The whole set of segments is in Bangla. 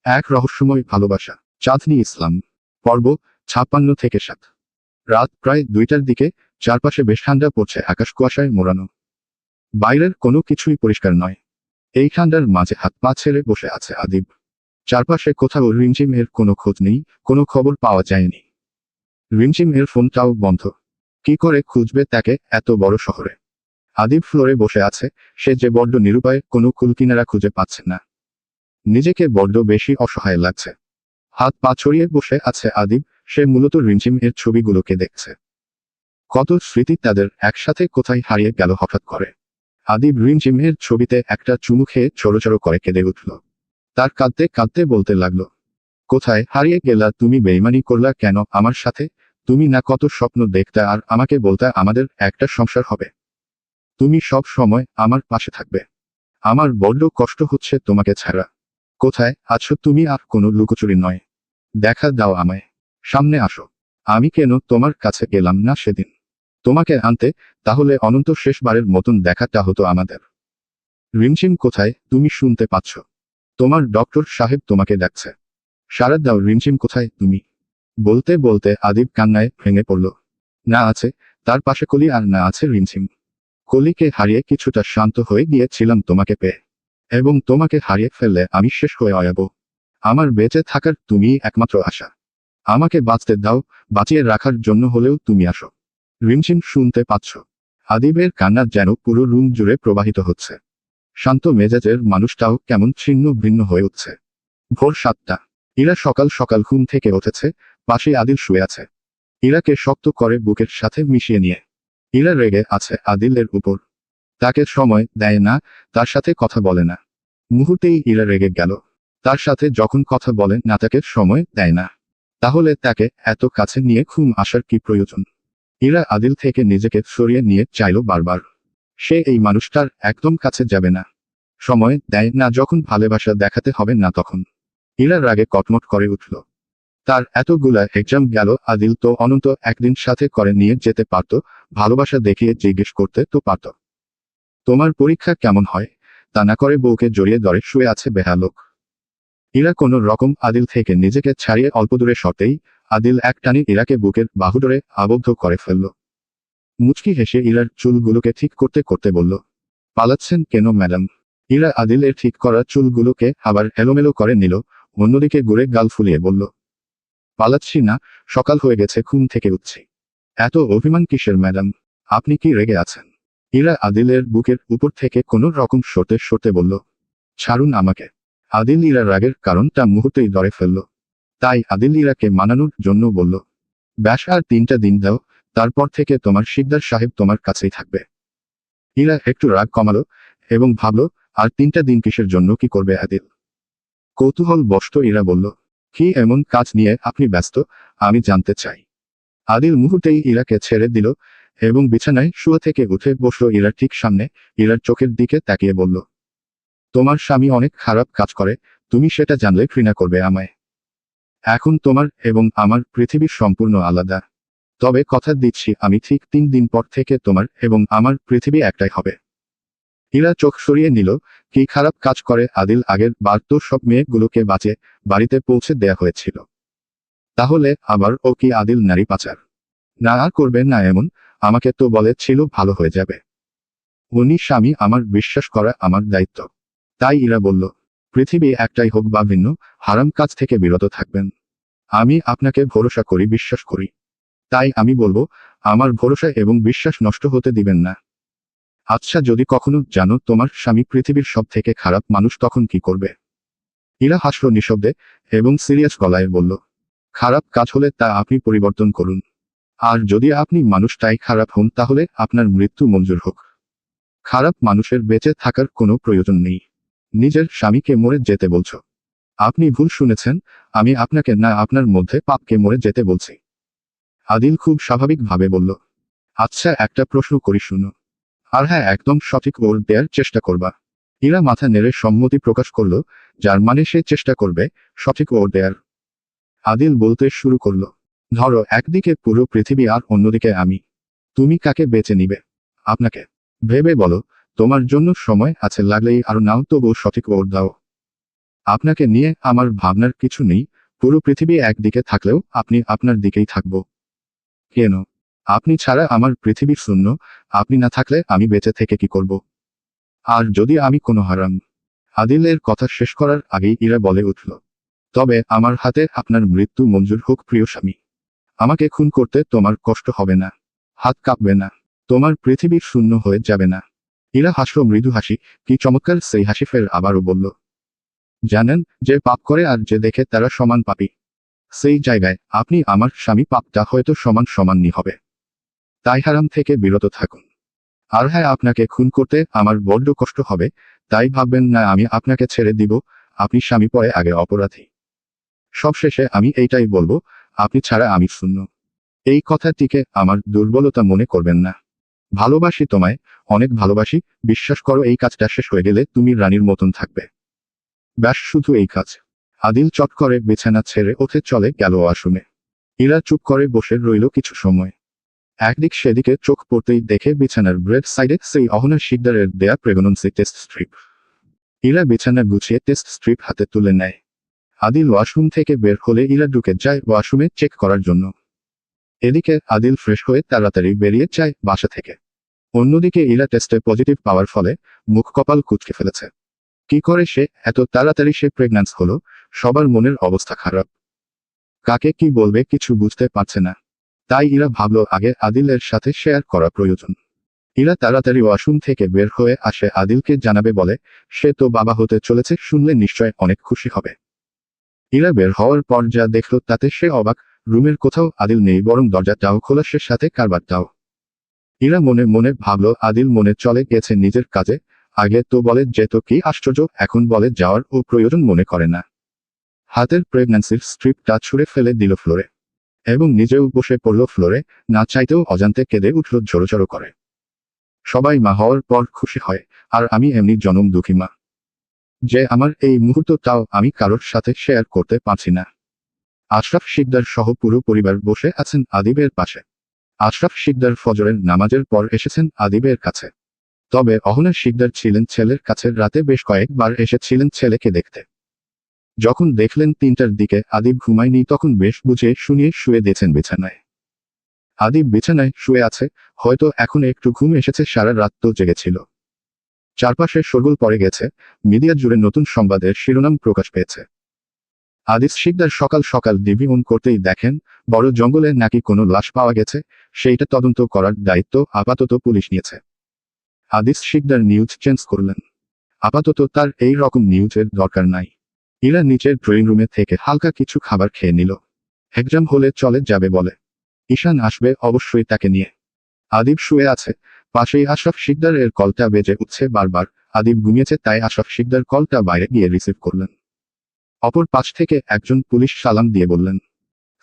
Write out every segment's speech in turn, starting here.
এক রহস্যময় ভালোবাসা। চাঁদনী ইসলাম। পর্ব 56-7। রাত প্রায় 2টার দিকে। চারপাশে বেশ ঠান্ডা পড়ছে, আকাশ কুয়াশায় মোড়ানো। বাইরের কোনো কিছুই পরিষ্কার নয়। এই ঠান্ডার মাঝে হাত পা ছেড়ে বসে আছে আদিব। চারপাশে কোথাও রিমঝিম এর কোনো খোঁজ নেই, কোনো খবর পাওয়া যায়নি। রিমঝিম এর ফোনটাও বন্ধ। কি করে খুঁজবে তাকে এত বড় শহরে? আদিব ফ্লোরে বসে আছে, সে যে বড্ড নিরুপায়, কোনো কুলকিনারা খুঁজে পাচ্ছে না। নিজেকে বড্ড বেশি অসহায় লাগছে। হাত পা ছড়িয়ে বসে আছে আদিব, সে মূলত রিমঝিম এর ছবিগুলোকে দেখছে। কত স্মৃতি তাদের একসাথে কোথায় হারিয়ে গেল হঠাৎ করে। আদিব রিমঝিম এর ছবিতে একটা চুমু খেয়ে চড়ো করে কেঁদে উঠল। তার কাঁদতে কাঁদতে বলতে লাগলো, কোথায় হারিয়ে গেলা তুমি? বেইমানি করলা কেন আমার সাথে? তুমি না কত স্বপ্ন দেখতে আর আমাকে বলতে আমাদের একটা সংসার হবে। তুমি সব সময় আমার পাশে থাকবে। আমার বড্ড কষ্ট হচ্ছে তোমাকে ছাড়া। কোথায় আছো তুমি? আর কোনো লুকোচুরি নয়, দেখা দাও আমায়, সামনে আসো। আমি কেন তোমার কাছে গেলাম না সেদিন তোমাকে আনতে? তাহলে অনন্ত শেষবারের মতন দেখাটা হতো আমাদের। রিমঝিম কোথায়? তুমি শুনতে পাচ্ছ? তোমার ডক্টর সাহেব তোমাকে ডাকছে। সারা দাও রিমঝিম, কোথায় তুমি? বলতে বলতে আদিব কান্নায় ভেঙে পড়ল। না আছে তার পাশে কলি, আর না আছে রিমঝিম। কলিকে হারিয়ে কিছুটা শান্ত হয়ে গিয়েছিলাম তোমাকে পেয়ে, এবং তোমাকে হারিয়ে ফেললে আমি শেষ হয়ে যাব। আমার বেঁচে থাকার তুমিই একমাত্র আশা। আমাকে বাঁচতে দাও, বাঁচিয়ে রাখার জন্য হলেও তুমি আসো। রিমঝিম শুনতে পাচ্ছ? আদিবের কান্না যেন পুরো রুম জুড়ে প্রবাহিত হচ্ছে। শান্ত মেজাজের মানুষটাও কেমন ছিন্ন ভিন্ন হয়ে উঠছে। ভোর 7টা। ইরা সকাল সকাল ঘুম থেকে উঠেছে। পাশে আদিল শুয়ে আছে। ইরাকে শক্ত করে বুকের সাথে মিশিয়ে নিয়ে ইরা রেগে আছে আদিলের উপর। তাকে সময় দেয় না, তার সাথে কথা বলে না। মুহূর্তেই ইরা রেগে গেল। তার সাথে যখন কথা বলে না, তাকে সময় দেয় না, তাহলে তাকে এত কাছে নিয়ে ঘুম আসার কি প্রয়োজন? ইরা আদিল থেকে নিজেকে সরিয়ে নিয়ে চাইল বারবার। সে এই মানুষটার একদম কাছে যাবে না। সময় দেয় না যখন ভালোবাসা দেখাতে হবে না তখন। ইরা রাগে কটমট করে উঠল। তার এতগুলা এক্সাম গেল, আদিল তো অনন্ত একদিন সাথে করে নিয়ে যেতে পারত, ভালোবাসা দেখিয়ে জিজ্ঞেস করতে তো পারত, তোমার পরীক্ষা কেমন হয়? তা না করে বউকে জড়িয়ে ধরে শুয়ে আছে বেহালোক। ইরা কোনো রকম আদিল থেকে নিজেকে ছাড়িয়ে অল্প দূরে সরতেই আদিল এক টানে ইরাকে বুকের বাহুডোরে আবদ্ধ করে ফেলল। মুচকি হেসে ইরার চুলগুলোকে ঠিক করতে করতে বলল, পালাচ্ছেন কেন ম্যাডাম? ইরা আদিলের ঠিক করা চুলগুলোকে আবার এলোমেলো করে নিল, অন্যদিকে ঘুরে গাল ফুলিয়ে বলল, পালাচ্ছি না, সকাল হয়ে গেছে, ঘুম থেকে উঠছি। এত অভিমান কিসের ম্যাডাম? আপনি কি রেগে আছেন? ইরা আদিলের বুকের উপর থেকে কোনো রকম সরতে সরতে বলল, ছাড়ুন আমাকে। আদিল ইরার রাগের কারণটা মুহূর্তেই ধরে ফেলল। তাই আদিল ইরাকে মানানোর জন্য বলল, ব্যাস আর 3টা দিন দাও, তারপর থেকে তোমার শিকদার সাহেব তোমার কাছেই থাকবে। ইরা একটু রাগ কমালো এবং ভাবল, আর 3টা দিন কিসের জন্য? কি করবে আদিল? কৌতূহল বশত ইরা বলল, কি এমন কাজ নিয়ে আপনি ব্যস্ত, আমি জানতে চাই। আদিল মুহূর্তেই ইরাকে ছেড়ে দিল এবং বিছানায় শুয়ে থেকে উঠে বসল ইরার ঠিক সামনে। ইরার চোখের দিকে তাকিয়ে বলল, তোমার স্বামী অনেক খারাপ কাজ করে, তুমি সেটা জানলে ঘৃণা করবে আমায়। এখন তোমার এবং আমার পৃথিবী সম্পূর্ণ আলাদা। তবে কথা দিচ্ছি, আমি ঠিক 3 দিন পর থেকে তোমার এবং আমার পৃথিবী একটাই হবে। ইরা চোখ সরিয়ে নিল। কি খারাপ কাজ করে আদিল? আগের বার তো সব মেয়েগুলোকে বাঁচিয়ে বাড়িতে পৌঁছে দেয়া হয়েছিল। তাহলে আবার ও কি আদিল নারী পাচার? না, আর করবে না এমন, আমাকে তো বলেছিল ভালো হয়ে যাবে। উনি স্বামী, আমার বিশ্বাস করা আমার দায়িত্ব। তাই ইরা বলল, পৃথিবী একটাই হোক বা ভিন্ন, হারাম কাজ থেকে বিরত থাকবেন। আমি আপনাকে ভরসা করি, বিশ্বাস করি। তাই আমি বলবো, আমার ভরসা এবং বিশ্বাস নষ্ট হতে দিবেন না। আচ্ছা, যদি কখনো জানো তোমার স্বামী পৃথিবীর সব থেকে খারাপ মানুষ, তখন কি করবে? ইরা হাসল নিঃশব্দে এবং সিরিয়াস গলায় বলল, খারাপ কাজ হলে তা আপনি পরিবর্তন করুন। আর যদি আপনি মানুষটাই খারাপ হন, তাহলে আপনার মৃত্যু মঞ্জুর হোক। খারাপ মানুষের বেঁচে থাকার কোনো প্রয়োজন নেই। নিজের স্বামীকে মরে যেতে বলছো? আপনি ভুল শুনেছেন, আমি আপনাকে না, আপনার মধ্যে পাপকে মরে যেতে বলছি। আদিল খুব স্বাভাবিকভাবে বলল, আচ্ছা একটা প্রশ্ন করি, শুনো। আর হ্যাঁ, একদম সঠিক ওর দেওয়ার চেষ্টা করবা। ইরা মাথা নেড়ে সম্মতি প্রকাশ করল, যার মানে সে চেষ্টা করবে সঠিক ওর দেয়ার। আদিল বলতে শুরু করল, ধরো একদিকে পুরো পৃথিবী আর অন্যদিকে আমি। তুমি কাকে বেছে নিবে? আপনাকে। ভেবে বলো, তোমার জন্য সময় আছে, লাগলেই আর নাও, তবুও সঠিক ওর দাও। আপনাকে নিয়ে আমার ভাবনার কিছু নেই, পুরো পৃথিবী একদিকে থাকলেও আপনি আপনার দিকেই থাকব। কেন? আপনি ছাড়া আমার পৃথিবী শূন্য, আপনি না থাকলে আমি বেঁচে থেকে কি করব? আর যদি আমি কোনো হারাম। আদিলের কথা শেষ করার আগেই ইরা বলে উঠল, তবে আমার হাতে আপনার মৃত্যু মঞ্জুর হোক প্রিয় স্বামী। আমাকে খুন করতে তোমার কষ্ট হবে না, হাত কাঁপবে না, তোমার পৃথিবী শূন্য হয়ে যাবে না। ইরা হাসল মৃদু হাসি, কি চমৎকার সেই হাসি। ফের আবারও বলল, জানেন, যে পাপ করে আর যে দেখে তারা সমান পাপী। সেই জায়গায় আপনি আমার স্বামী, পাপটা হয়তো সমান সমানই হবে। তাই হারাম থেকে বিরত থাকুন। আর হ্যাঁ, আপনাকে খুন করতে আমার বড্ড কষ্ট হবে, তাই ভাববেন না আমি আপনাকে ছেড়ে দিব। আপনি স্বামী পরে আগে অপরাধী। সবশেষে আমি এইটাই বলবো, আপনি ছাড়া আমি শূন্য। এই কথাটিকে আমার দুর্বলতা মনে করবেন না। ভালোবাসি তোমায়, অনেক ভালোবাসি। বিশ্বাস করো, এই কাজটা শেষ হয়ে গেলে তুমি রানীর মতন থাকবে। ব্যাস, শুধু এই কাজ। আদিল চট করে বিছানা ছেড়ে ওঠে, চলে গেল ওয়াশরুমে। ইরা চুপ করে বসে রইল কিছু সময়। একদিক সেদিকে চোখ পড়তেই দেখে বিছানার ব্রেড সাইডে সেই অহনা শিকদারের দেয়া প্রেগন্যান্সি টেস্ট স্ট্রিপ। ইরা বিছানা গুছিয়ে টেস্ট স্ট্রিপ হাতে তুলে নেয়। আদিল ওয়াশরুম থেকে বের হলে ইরা ঢুকে যায় ওয়াশরুমে চেক করার জন্য। এদিকে আদিল ফ্রেশ হয়ে তাড়াতাড়ি বেরিয়ে যায় বাসা থেকে। অন্যদিকে ইরা টেস্টে পজিটিভ পাওয়ার ফলে মুখ কপাল কুঁচকে ফেলেছে। কি করে সে এত তাড়াতাড়ি সে প্রেগন্যান্স হলো? সবার মনের অবস্থা খারাপ। কাকে কি বলবে কিছু বুঝতে পারছে না। তাই ইরা ভাবল আগে আদিলের সাথে শেয়ার করা প্রয়োজন। ইরা তাড়াতাড়ি ওয়াশরুম থেকে বের হয়ে আসে, আদিলকে জানাবে বলে। সে তো বাবা হতে চলেছে, শুনলে নিশ্চয় অনেক খুশি হবে। ইরা বের হওয়ার পর যা দেখল তাতে সে অবাক। রুমের কোথাও আদিল নেই, বরং দরজাটাও খোলা, সে সাথে কারবারটাও। ইরা মনে মনে ভাবল আদিল মনে চলে গেছে নিজের কাজে। আগে তো বলে যেত, কি আশ্চর্য, এখন বলে যাওয়ার ও প্রয়োজন মনে করে না। হাতের প্রেগন্যান্সির স্ট্রিপটা ছুঁড়ে ফেলে দিল ফ্লোরে এবং নিজেও বসে পড়ল ফ্লোরে। না চাইতেও অজান্তে কেঁদে উঠল ঝরঝর করে। সবাই মা হওয়ার পর খুশি হয়, আর আমি এমনি জনম দুঃখী মা, যে আমার এই মুহূর্তটাও আমি কারোর সাথে শেয়ার করতে পারছি না। আশরাফ শিকদার সহ পুরো পরিবার বসে আছেন আদিবের পাশে। আশরাফ শিকদার ফজরের নামাজের পর এসেছেন আদিবের কাছে। তবে অহনা শিকদার ছিলেন ছেলের কাছে, রাতে বেশ কয়েকবার এসেছিলেন ছেলেকে দেখতে। যখন দেখলেন 3টার দিকে আদিব ঘুমায়নি, তখন বেশ বুঝে শুনিয়ে শুয়ে দিয়েছেন বিছানায়। আদিব বিছানায় শুয়ে আছে, হয়তো এখন একটু ঘুম এসেছে, সারা রাত তো জেগেছিল। চারপাশে শোরগোল পড়ে গেছে, মিডিয়া জুড়ে নতুন সংবাদের শিরোনাম প্রকাশ পেয়েছে। আদিস শিকদার সকাল সকাল ডিবি অন করতেই দেখেন বড় জঙ্গলে নাকি কোনো লাশ পাওয়া গেছে, সেইটা তদন্ত করার দায়িত্ব আপাতত পুলিশ নিয়েছে। আদিস শিকদার নিউজ চেঞ্জ করলেন। আপাতত তার এই রকম নিউজের দরকার নাই। ইরা নিচের ড্রয়িং রুমে থেকে হালকা কিছু খাবার খেয়ে নিল। এক্সাম হলে চলে যাবে বলে। ঈশান আসবে অবশ্যই তাকে নিয়ে। আদিব শুয়ে আছে, পাশেই আশরাফ শিকদারের কলটা বেজে উঠছে বারবার। আদিব ঘুমিয়েছে, তাই আশরাফ শিকদার কলটা বাইরে গিয়ে রিসিভ করলেন। অপর পাশ থেকে একজন পুলিশ সালাম দিয়ে বললেন,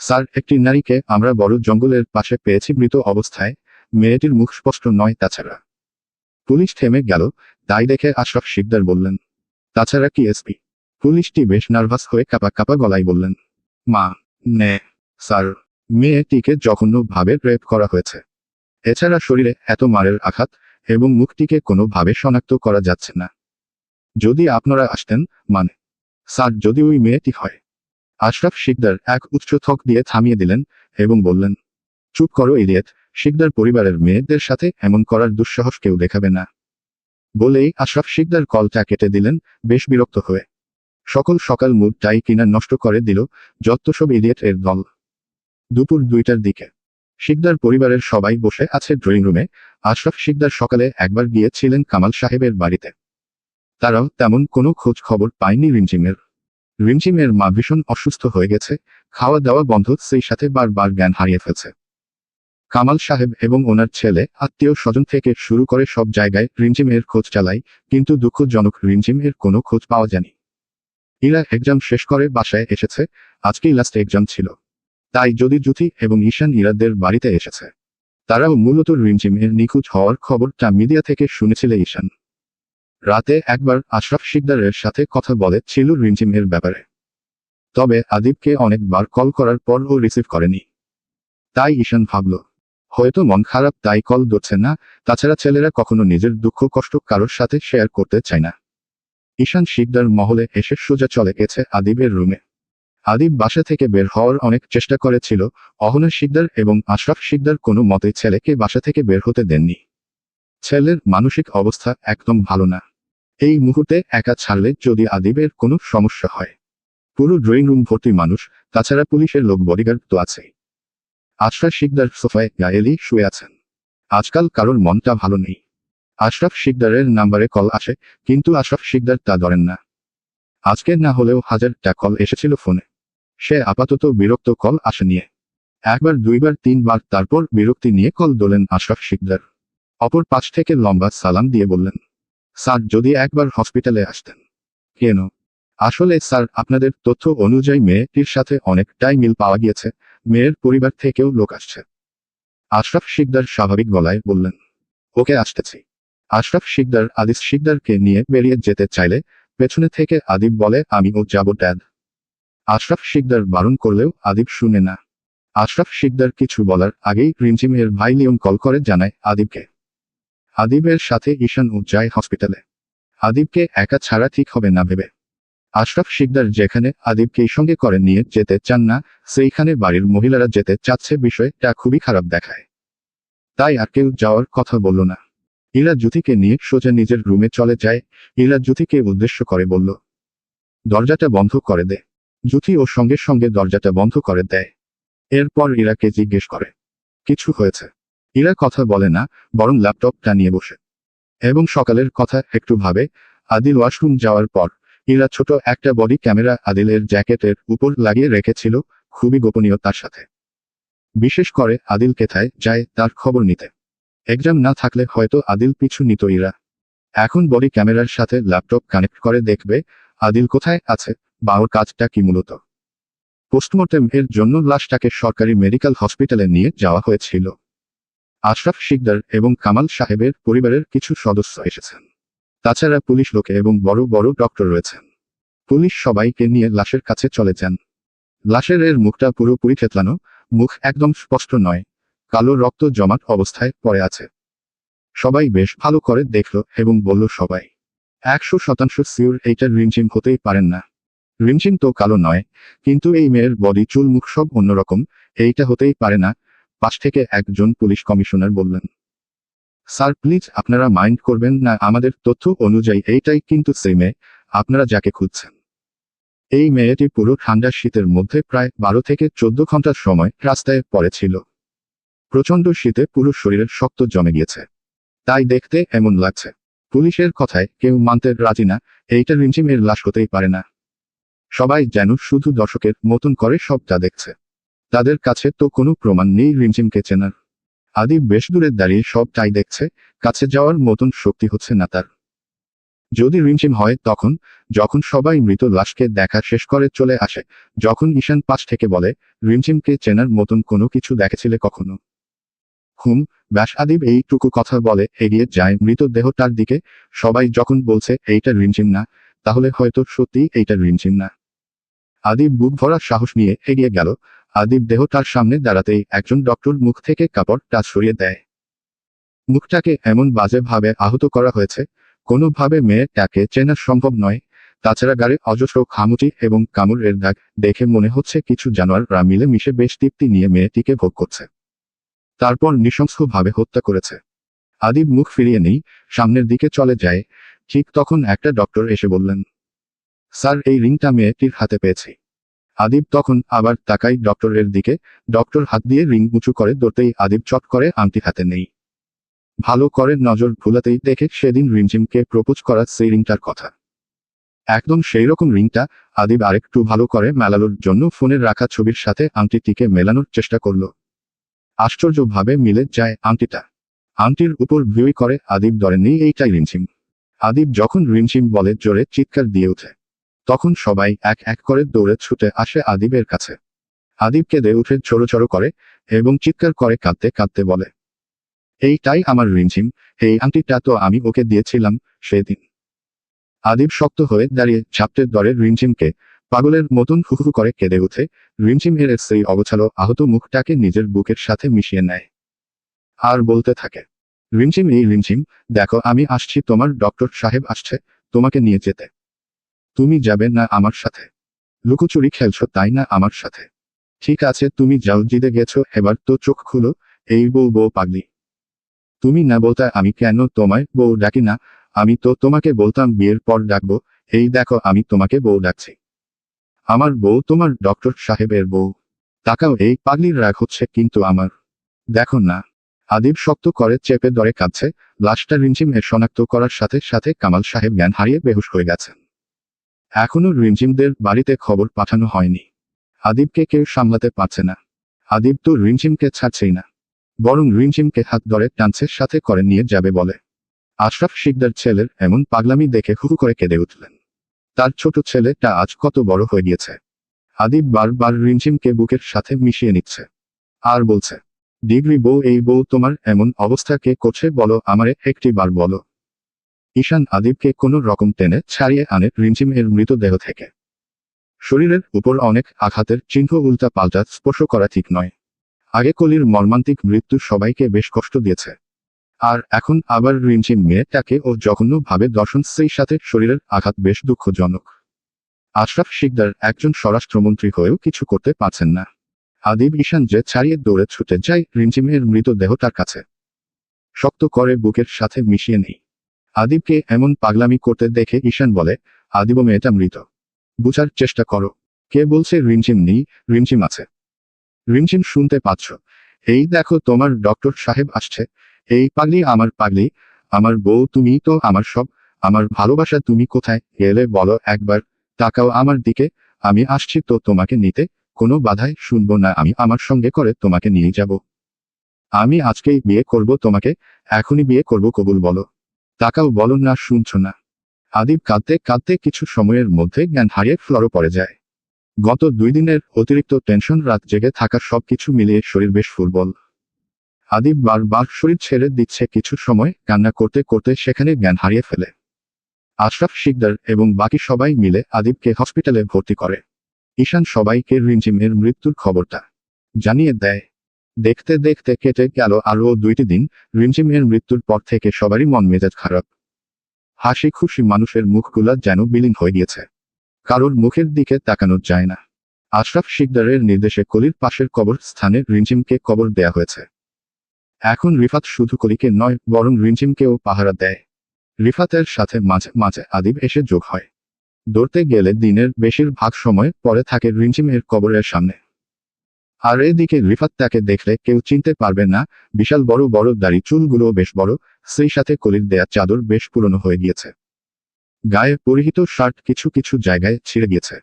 স্যার, একটি নারীকে আমরা বড় জঙ্গলের পাশে পেয়েছি মৃত অবস্থায়। মেয়েটির মুখ স্পষ্ট নয়। তাছাড়া পুলিশ থেমে গেল, তাই দেখে আশরাফ শিকদার বললেন, তাছাড়া কি এসপি? পুলিশটি বেশ নার্ভাস হয়ে কাঁপা কাঁপা গলায় বললেন, মা নে স্যার, মেয়েটিকে জঘন্যভাবে রেপ করা হয়েছে। এছাড়া শরীরে এত মারের আঘাত এবং মুখটিকে কোনোভাবে শনাক্ত করা যাচ্ছে না। যদি আপনারা আসতেন, মানে স্যার, যদি ওই মেয়েটি হয়। আশরাফ শিকদার এক উচ্চ থক দিয়ে থামিয়ে দিলেন এবং বললেন, চুপ করো ইডিয়েট, শিকদার পরিবারের মেয়েদের সাথে এমন করার দুঃসাহস কেউ দেখাবে না। বলেই আশরাফ শিকদার কলটা কেটে দিলেন, বেশ বিরক্ত হয়ে। সকল সকাল মুডটাই কিনা নষ্ট করে দিল, যত সব ইডিয়েট এর দল। দুপুর 2টার দিকে শিকদার পরিবারের সবাই বসে আছে ড্রয়িং রুমে। আশরাফ শিকদার সকালে একবার গিয়েছিলেন কামাল সাহেবের বাড়িতে। তারাও তেমন কোনো খোঁজ খবর পায়নি রিমঝিমের। রিমঝিমের মা ভীষণ অসুস্থ হয়ে গেছে, খাওয়া দাওয়া বন্ধ, সেই সাথে বারবার জ্ঞান হারিয়ে ফেলছে। কামাল সাহেব এবং ওনার ছেলে আত্মীয় স্বজন থেকে শুরু করে সব জায়গায় রিমঝিমের খোঁজ চালাই, কিন্তু দুঃখজনক রিমঝিমের কোনো খোঁজ পাওয়া যায়নি। ইরা এক্সাম শেষ করে বাসায় এসেছে, আজকেই লাস্ট এক্সাম ছিল। তাই যদি জুথি এবং ঈশান ইরাদের বাড়িতে এসেছে। তারাও মূলত রিমঝিমের নিখোঁজ হওয়ার খবরটা মিডিয়া থেকে শুনেছিল ঈশান। রাতে একবার আশরাফ শিকদারের সাথে কথা বলেছিল রিমঝিমের ব্যাপারে। তবে আদিবকে অনেকবার কল করার পর ও রিসিভ করেনি। তাই ঈশান ভাবল, হয়তো মন খারাপ তাই কল ধরছে না। তাছাড়া ছেলেরা কখনো নিজের দুঃখ কষ্ট কারোর সাথে শেয়ার করতে চায় না। ঈশান শিকদার মহলে এসে সোজা চলে গেছে আদিবের রুমে। আদিব বাসা থেকে বের হওয়ার অনেক চেষ্টা করেছিল, অহনা শিকদার এবং আশরাফ শিকদার কোনো মতেই ছেলেকে বাসা থেকে বের হতে দেননি। ছেলের মানসিক অবস্থা একদম ভালো না। এই মুহূর্তে একা ছাড়লে যদি আদিবের কোনো সমস্যা হয়। পুরো ড্রয়িং রুম ভর্তি মানুষ, তাছাড়া পুলিশের লোক, বডিগার্ড তো আছেই। আশরাফ শিকদার সোফায় গায়েলি শুয়ে আছেন। আজকাল কারোর মনটা ভালো নেই। আশরাফ শিকদারের নাম্বারে কল আসে, কিন্তু আশরাফ শিকদার তা ধরেন না। আজকে না হলেও হাজারটা কল এসেছিল ফোনে। সে আপাতত বিরক্ত, কল আসে নিয়ে। একবার, দুইবার, তিনবার, তারপর বিরক্তি নিয়ে কল তোলেন আশরাফ শিকদার। অপর পাশ থেকে লম্বা সালাম দিয়ে বললেন, স্যার যদি একবার হসপিটালে আসতেন। কেন? আসলে স্যার, আপনাদের তথ্য অনুযায়ী মেয়েটির সাথে অনেকটাই মিল পাওয়া গিয়েছে, মেয়ের পরিবার থেকেও লোক আসছে। আশরাফ শিকদার স্বাভাবিক গলায় বললেন, ওকে, আসতেছি। আশরাফ শিকদার আদিস শিকদারকে নিয়ে বেরিয়ে যেতে চাইলে পেছনে থেকে আদিব বলে, আমিও যাব ড্যাড। আশরাফ শিকদার বারণ করলেও আদিব শুনে না। আশরাফ শিকদার কিছু বলার আগেই রিমঝিমের ভাই লিওন কল করে জানায় আদিবকে। আদিবের সাথে ঈশানও যায় হসপিটালে। আদিবকে একা ছাড়া ঠিক হবে না ভেবে। আশরাফ শিকদার যেখানে আদিবকে সঙ্গে করে নিয়ে যেতে চান না, সেইখানে বাড়ির মহিলারা যেতে চাচ্ছে, বিষয়টা খুবই খারাপ দেখায়। তাই আর কেউ যাওয়ার কথা বলল না। ইরা জ্যোতিকে নিয়ে সোজা নিজের রুমে চলে যায়। ইরা জ্যোতিকে উদ্দেশ্য করে বলল, দরজাটা বন্ধ করে দে। জ্যোতি ও সঙ্গে সঙ্গে দরজাটা বন্ধ করে দেয়। এরপর ইরাকে জিজ্ঞেস করে, কিছু হয়েছে? ইরা কথা বলে না, বরং ল্যাপটপটা নিয়ে বসে এবং সকালের কথা একটু ভাবে। আদিল ওয়াশরুম যাওয়ার পর ইরা ছোট একটা বডি ক্যামেরা আদিলের জ্যাকেটের উপর লাগিয়ে রেখেছিল, খুবই গোপনীয়তার সাথে। বিশেষ করে আদিল কোথায় যায় তার খবর নিতে। এক্সাম না থাকলে হয়তো আদিল পিছু নিত ইরা। এখন বডি ক্যামেরার সাথে ল্যাপটপ কানেক্ট করে দেখবে আদিল কোথায় আছে বা ওর কাজটা কি। মূলত পোস্টমর্টেম এর জন্য লাশটাকে সরকারি মেডিকেল হসপিটালে নিয়ে যাওয়া হয়েছিল। আশরাফ শিকদার এবং কামাল সাহেবের পরিবারের কিছু সদস্য এসেছেন। তাছাড়া পুলিশ লোক এবং বড় বড় ডক্টর রয়েছেন। পুলিশ সবাইকে নিয়ে লাশের কাছে চলে যান। লাশের এর মুখটা পুরোপুরি থেতলানো, মুখ একদম স্পষ্ট নয়, কালো রক্ত জমাট অবস্থায় পড়ে আছে। সবাই বেশ ভালো করে দেখল এবং বলল, সবাই 100% সিউর এইটা রিমঝিম হতেই পারেন না। রিমঝিম তো কালো নয়, কিন্তু এই মেয়ের বডি, চুল, মুখ সব অন্যরকম, এইটা হতেই পারে না। পাশ থেকে একজন পুলিশ কমিশনার বললেন, স্যার প্লিজ আপনারা মাইন্ড করবেন না, আমাদের তথ্য অনুযায়ী এইটাই কিন্তু সেই মেয়ে আপনারা যাকে খুঁজছেন। এই মেয়েটি পুরো ঠান্ডা শীতের মধ্যে প্রায় 12 থেকে 14 ঘন্টার সময় রাস্তায় পড়েছিল। প্রচণ্ড শীতে পুরো শরীরের শক্ত জমে গিয়েছে, তাই দেখতে এমন লাগছে। পুলিশের কথায় কেউ মানতে রাজি না, এইটা রিমঝিমের লাশ হতেই পারে না। সবাই যেন শুধু দর্শকের মতন করে সবটা দেখছে। তাদের কাছে তো কোনো প্রমাণ নেই রিমঝিমকে চেনার। আদিব বেশ দূরে দাঁড়িয়ে সবটাই দেখছে, কাছে যাওয়ার মতন শক্তি হচ্ছে না তার। যদি রিমঝিম হয় তখন, যখন সবাই মৃত লাশকে দেখা শেষ করে চলে আসে, যখন ঈশান পাশ থেকে বলে, রিমঝিমকে চেনার মতন কোনো কিছু দেখেছিলে কখনো? ব্যাস আদিব এইটুকু কথা বলে এগিয়ে যায় মৃতদেহটার দিকে। সবাই যখন বলছে এইটা রিমঝিম না, তাহলে হয়তো সত্যি এইটা রিমঝিম না। আদিব বুক ভরা সাহস নিয়ে এগিয়ে গেল। আদিব দেহটার সামনে দাঁড়াতেই একজন ডক্টর মুখ থেকে কাপড়টা সরিয়ে দেয়। মুখটাকে এমন বাজে ভাবে আহত করা হয়েছে, কোনোভাবে মেয়েটাকে চেনা সম্ভব নয়। তাছাড়া গাড়ি অজস্র খামুচি এবং কামড়ের দাগ দেখে মনে হচ্ছে কিছু জানোয়াররা মিলে মিশে বেশ তৃপ্তি নিয়ে মেয়েটিকে ভোগ করছে, তারপর নৃশংসভাবে হত্যা করেছে। আদিব মুখ ফিরিয়ে নেই, সামনের দিকে চলে যায়। ঠিক তখন একটা ডক্টর এসে বললেন, স্যার এই রিংটা মেয়েটির হাতে পেয়েছি। আদিব তখন আবার তাকাই ডক্টরের দিকে। ডক্টর হাত দিয়ে রিং উঁচু করে ধরতেই আদিব চট করে আংটি হাতে নেই। ভালো করে নজর ভুলাতেই দেখে সেদিন রিমঝিমকে প্রপোজ করা সেই রিংটার কথা। একদম সেই রকম রিংটা। আদিব আরেকটু ভালো করে মেলানোর জন্য ফোনের রাখা ছবির সাথে আংটিটিকে মেলানোর চেষ্টা করল। আশ্চর্যভাবে মিলে যায় আংটিটা। আংটির উপর ভিউই করে আদিব ধরেনি এইটাই রিমঝিম। আদিব যখন রিমঝিম বলে জোরে চিৎকার দিয়ে ওঠে, তখন সবাই এক এক করে দৌড়ে ছুটে আসে আদিবের কাছে। আদিব কেঁদে উঠে ছোড়ো করে এবং চিৎকার করে কাঁদতে কাঁদতে বলে, এইটাই আমার রিমঝিম, এই আংটিটা তো আমি ওকে দিয়েছিলাম সেদিন। আদিব শক্ত হয়ে দাঁড়িয়ে ঝাপটে ধরে রিমঝিমকে, পাগলের মতন হুহু করে কেঁদে উঠে। রিমঝিম এর সেই অগোছালো আহত মুখটাকে নিজের বুকের সাথে মিশিয়ে নেয় আর বলতে থাকে, রিমঝিম এই রিমঝিম, দেখো আমি আসছি, তোমার ডক্টর সাহেব আসছে তোমাকে নিয়ে যেতে। তুমি যাবে না আমার সাথে? লুকোচুরি খেলছো তাই না আমার সাথে? ঠিক আছে, তুমি যাও, জিতে গেছো, এবার তো চোখ খুলো। এই বউ বউ পাগলি। তুমি না বলতে আমি কেন তোমায় বউ ডাকি না? আমি তো তোমাকে বলতাম বিয়ের পর ডাকবো। এই দেখো আমি তোমাকে বউ ডাকছি। আমার বউ তোমার ডক্টর সাহেবের বউ। তাকাও, এই পাগলির রাগ হচ্ছে কিন্তু আমার। দেখো না। আদিব শক্ত করে চেপে ধরে কাঁদছে। লাশটা রিমঝিমের শনাক্ত করার সাথে সাথে কামাল সাহেব জ্ঞান হারিয়ে বেহুশ হয়ে গেছেন। এখনো রিমঝিমদের বাড়িতে খবর পাঠানো হয়নি। আদিবকে কেউ সামলাতে পারছে না। আদিব তো রিমঝিমকে ছাড়ছেই না, বরং রিমঝিমকে হাত ধরে টানছে, সাথে করে নিয়ে যাবে বলে। আশরাফ শিকদার ছেলের এমন পাগলামি দেখে হু হু করে কেঁদে উঠলেন। তার ছোট ছেলেটা আজ কত বড় হয়ে গিয়েছে। আদিব বারবার রিমঝিমকে বুকের সাথে মিশিয়ে নিচ্ছে আর বলছে, ডিগ্রি বউ, এই বউ তোমার এমন অবস্থা কে করছে বলো আমারে, একটি বার বলো। ঈশান আদিবকে কোনো রকম টেনে ছাড়িয়ে আনে রিমঝিমের মৃতদেহ থেকে। শরীরের উপর অনেক আঘাতের চিহ্ন, উল্টা পাল্টা স্পর্শ করা ঠিক নয়। আগে কলির মর্মান্তিক মৃত্যু সবাইকে বেশ কষ্ট দিয়েছে, আর এখন আবার রিমঝিম মেয়েটাকে ও জঘন্যভাবে দর্শন, সেই সাথে শরীরের আঘাত বেশ দুঃখজনক। আশরাফ শিকদার একজন স্বরাষ্ট্রমন্ত্রী হয়েও কিছু করতে পারছেন না। আদিব ঈশান যে ছাড়িয়ে দৌড়ে ছুটে যায় রিমঝিমের মৃতদেহটার কাছে, শক্ত করে বুকের সাথে মিশিয়ে নেই। আদিবকে এমন পাগলামি করতে দেখে ঈশান বলে, আদিব, মেয়েটা মৃত, বুঝার চেষ্টা করো। কে বলছে রিমঝিম নেই? রিমঝিম আছে। রিমঝিম শুনতে পাচ্ছ? এই দেখো তোমার ডক্টর সাহেব আসছে। এই পাগলি আমার পাগলি, আমার বউ, তুমি তো আমার সব, আমার ভালোবাসা। তুমি কোথায় গেলে বলো একবার, তাকাও আমার দিকে। আমি আসছি তো তোমাকে নিতে, কোনো বাধাই শুনবো না আমি, আমার সঙ্গে করে তোমাকে নিয়ে যাব। আমি আজকেই বিয়ে করব তোমাকে, এখনই বিয়ে করব, কবুল বলো। তাকাও, বলো না শুনছো না? আদিব কাঁদতে কাঁদতে কিছু সময়ের মধ্যে জ্ঞান হারিয়ে ফ্লোরে পড়ে যায়। গত 2 দিনের অতিরিক্ত টেনশন, রাত জেগে থাকা, সবকিছু মিলিয়ে শরীর বেশ দুর্বল। আদিব বারবার শরীর ছেড়ে দিচ্ছে, কিছু সময় কান্না করতে করতে সেখানে জ্ঞান হারিয়ে ফেলে। আশরাফ শিকদার এবং বাকি সবাই মিলে আদিবকে হসপিটালে ভর্তি করে। ঈশান সবাইকে রিমঝিমের মৃত্যুর খবরটা জানিয়ে দেয়। দেখতে দেখতে কেটে গেল আরও 2টি দিন। রিমঝিমের মৃত্যুর পর থেকে সবারই মন মেজাজ খারাপ। হাসি খুশি মানুষের মুখগুলা যেন বিলীন হয়ে গিয়েছে, কারোর মুখের দিকে তাকানো যায় না। আশরাফ শিকদারের নির্দেশে কলির পাশের কবর স্থানে রিমঝিমকে কবর দেয়া হয়েছে। এখন রিফাত শুধু কলিকে নয়, বরং রিমঝিমকেও পাহারা দেয়। রিফাতের সাথে মাঝে মাঝে আদিব এসে যোগ হয়। দৌড়তে গেলে দিনের বেশিরভাগ সময় পরে থাকে রিমঝিমের কবরের সামনে। আর এদিকে রিফাত তাকে দেখলে কেউ চিনতে পারবে না। বিশাল বড় বড় দাড়ি, চুলগুলো বেশ বড়, সেই সাথে কলির দেয়া চাদর বেশ পুরনো হয়ে গিয়েছে। গায়ে পরিহিত শার্ট কিছু কিছু জায়গায় ছিঁড়ে গিয়েছে।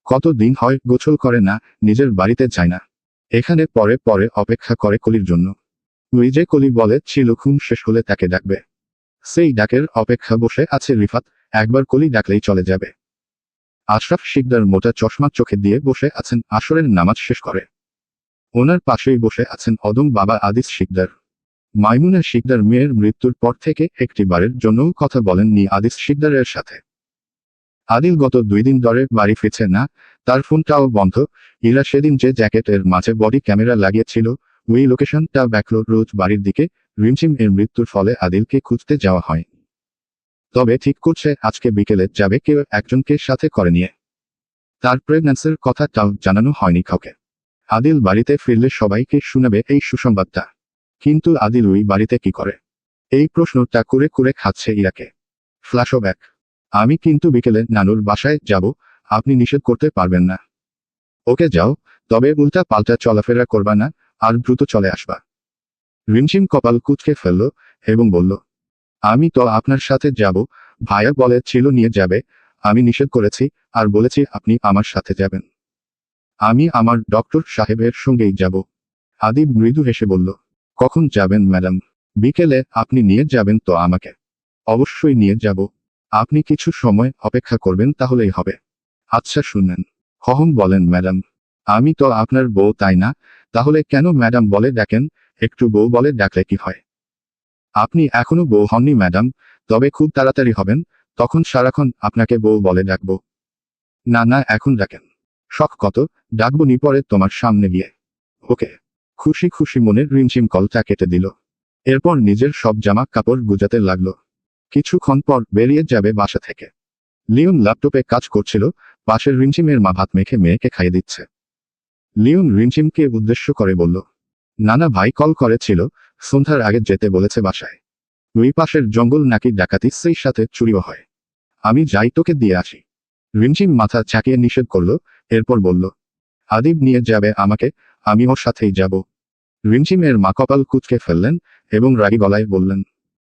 কত দিন হয় গোসল করে না, নিজের বাড়িতে যায় না। এখানে পরে পরে অপেক্ষা করে কলির জন্য। ওই যে কলি বলে ছিল খুন শেষ হলে তাকে ডাকবে, সেই ডাকের অপেক্ষা বসে আছে রিফাত। একবার কলি ডাকলেই চলে যাবে। আশরাফ শিকদার মোটা চশমা চোখে দিয়ে বসে আছেন, আসরের নামাজ শেষ করে। ওনার পাশেই বসে আছেন অদম বাবা আদিস শিকদার। মাইমুনা শিকদার মেয়ের মৃত্যুর পর থেকে একটিবারের জন্যও কথা বলেননি আদিস শিকদারের সাথে। আদিল গত 2 দিন ধরে বাড়ি ফিরছে না, তার ফোনটাও বন্ধ। ইরা সেদিন যে জ্যাকেটের মাঝে বডি ক্যামেরা লাগিয়েছিল, ওই লোকেশনটা ব্যাকলো রোজ বাড়ির দিকে। রিমঝিম এর মৃত্যুর ফলে আদিলকে খুঁজতে যাওয়া হয়, তবে ঠিক করছে আজকে বিকেলে যাবে কেউ একজনকে সাথে করে নিয়ে। তার প্রেগন্যান্সির কথাটাও জানানো হয়নি কাউকে। আদিল বাড়িতে ফিরলে সবাইকে শোনাবে এই সুসংবাদটা। কিন্তু আদিল ওই বাড়িতে কি করে? এই প্রশ্নটা করে করে খাচ্ছে ইরাকে। ফ্ল্যাশব্যাক। আমি কিন্তু বিকেলে নানুর বাসায় যাব, আপনি নিষেধ করতে পারবেন না। ওকে যাও, তবে উল্টা পাল্টা চলাফেরা করবা না, আর দ্রুত চলে আসবা। রিমঝিম কপাল কুঁচকে ফেলল এবং বলল, আমি তো আপনার সাথে যাব। ভাইয়া বলেছিল নিয়ে যাবে, আমি নিষেধ করেছি, আর বলেছি আপনি আমার সাথে যাবেন। আমি আমার ডক্টর সাহেবের সঙ্গেই যাব। আদিব মৃদু হেসে বলল, কখন যাবেন ম্যাডাম? বিকেলে। আপনি নিয়ে যাবেন তো আমাকে? অবশ্যই নিয়ে যাব। আপনি কিছু সময় অপেক্ষা করবেন তাহলেই হবে। আচ্ছা শুনেন। হহম বলেন ম্যাডাম। আমি তো আপনার বউ তাই না? তাহলে কেন ম্যাডাম বলে ডাকেন? একটু বউ বলে ডাকলে কি হয়? আপনি এখনো বউ হননি ম্যাডাম, তবে খুব তাড়াতাড়ি হবেন, তখন সারাক্ষণ আপনাকে বউ বলে ডাকবো। না না, এখন ডাকেন। শখ কত, ডাকবো নি পরে তোমার সামনে গিয়ে। ওকে। খুশি খুশি মনে রিমঝিম কলটা কেটে দিল। এরপর নিজের সব জামা কাপড় গুজাতে লাগলো। কিছুক্ষণ পর বেরিয়ে যাবে বাসা থেকে। লিওন ল্যাপটপে কাজ করছিল, পাশের রিমঝিমের মা ভাত মেখে মেয়েকে খাইয়ে দিচ্ছে। লিওন রিমঝিমকে উদ্দেশ্য করে বলল, নানা ভাই কল করেছিল, সন্ধ্যার আগে যেতে বলেছে বাসায়। ওই পাশের জঙ্গল নাকি ডাকাতি সেই সাথে চুরিও হয়। আমি যাই তোকে দিয়ে আসি। রিমঝিম মাথা ঝাঁকিয়ে নিষেধ করল, এরপর বলল, আদিব নিয়ে যাবে আমাকে, আমি ওর সাথেই যাব। রিমঝিমের মা কপাল কুঁচকে ফেললেন এবং রাগী গলায় বললেন,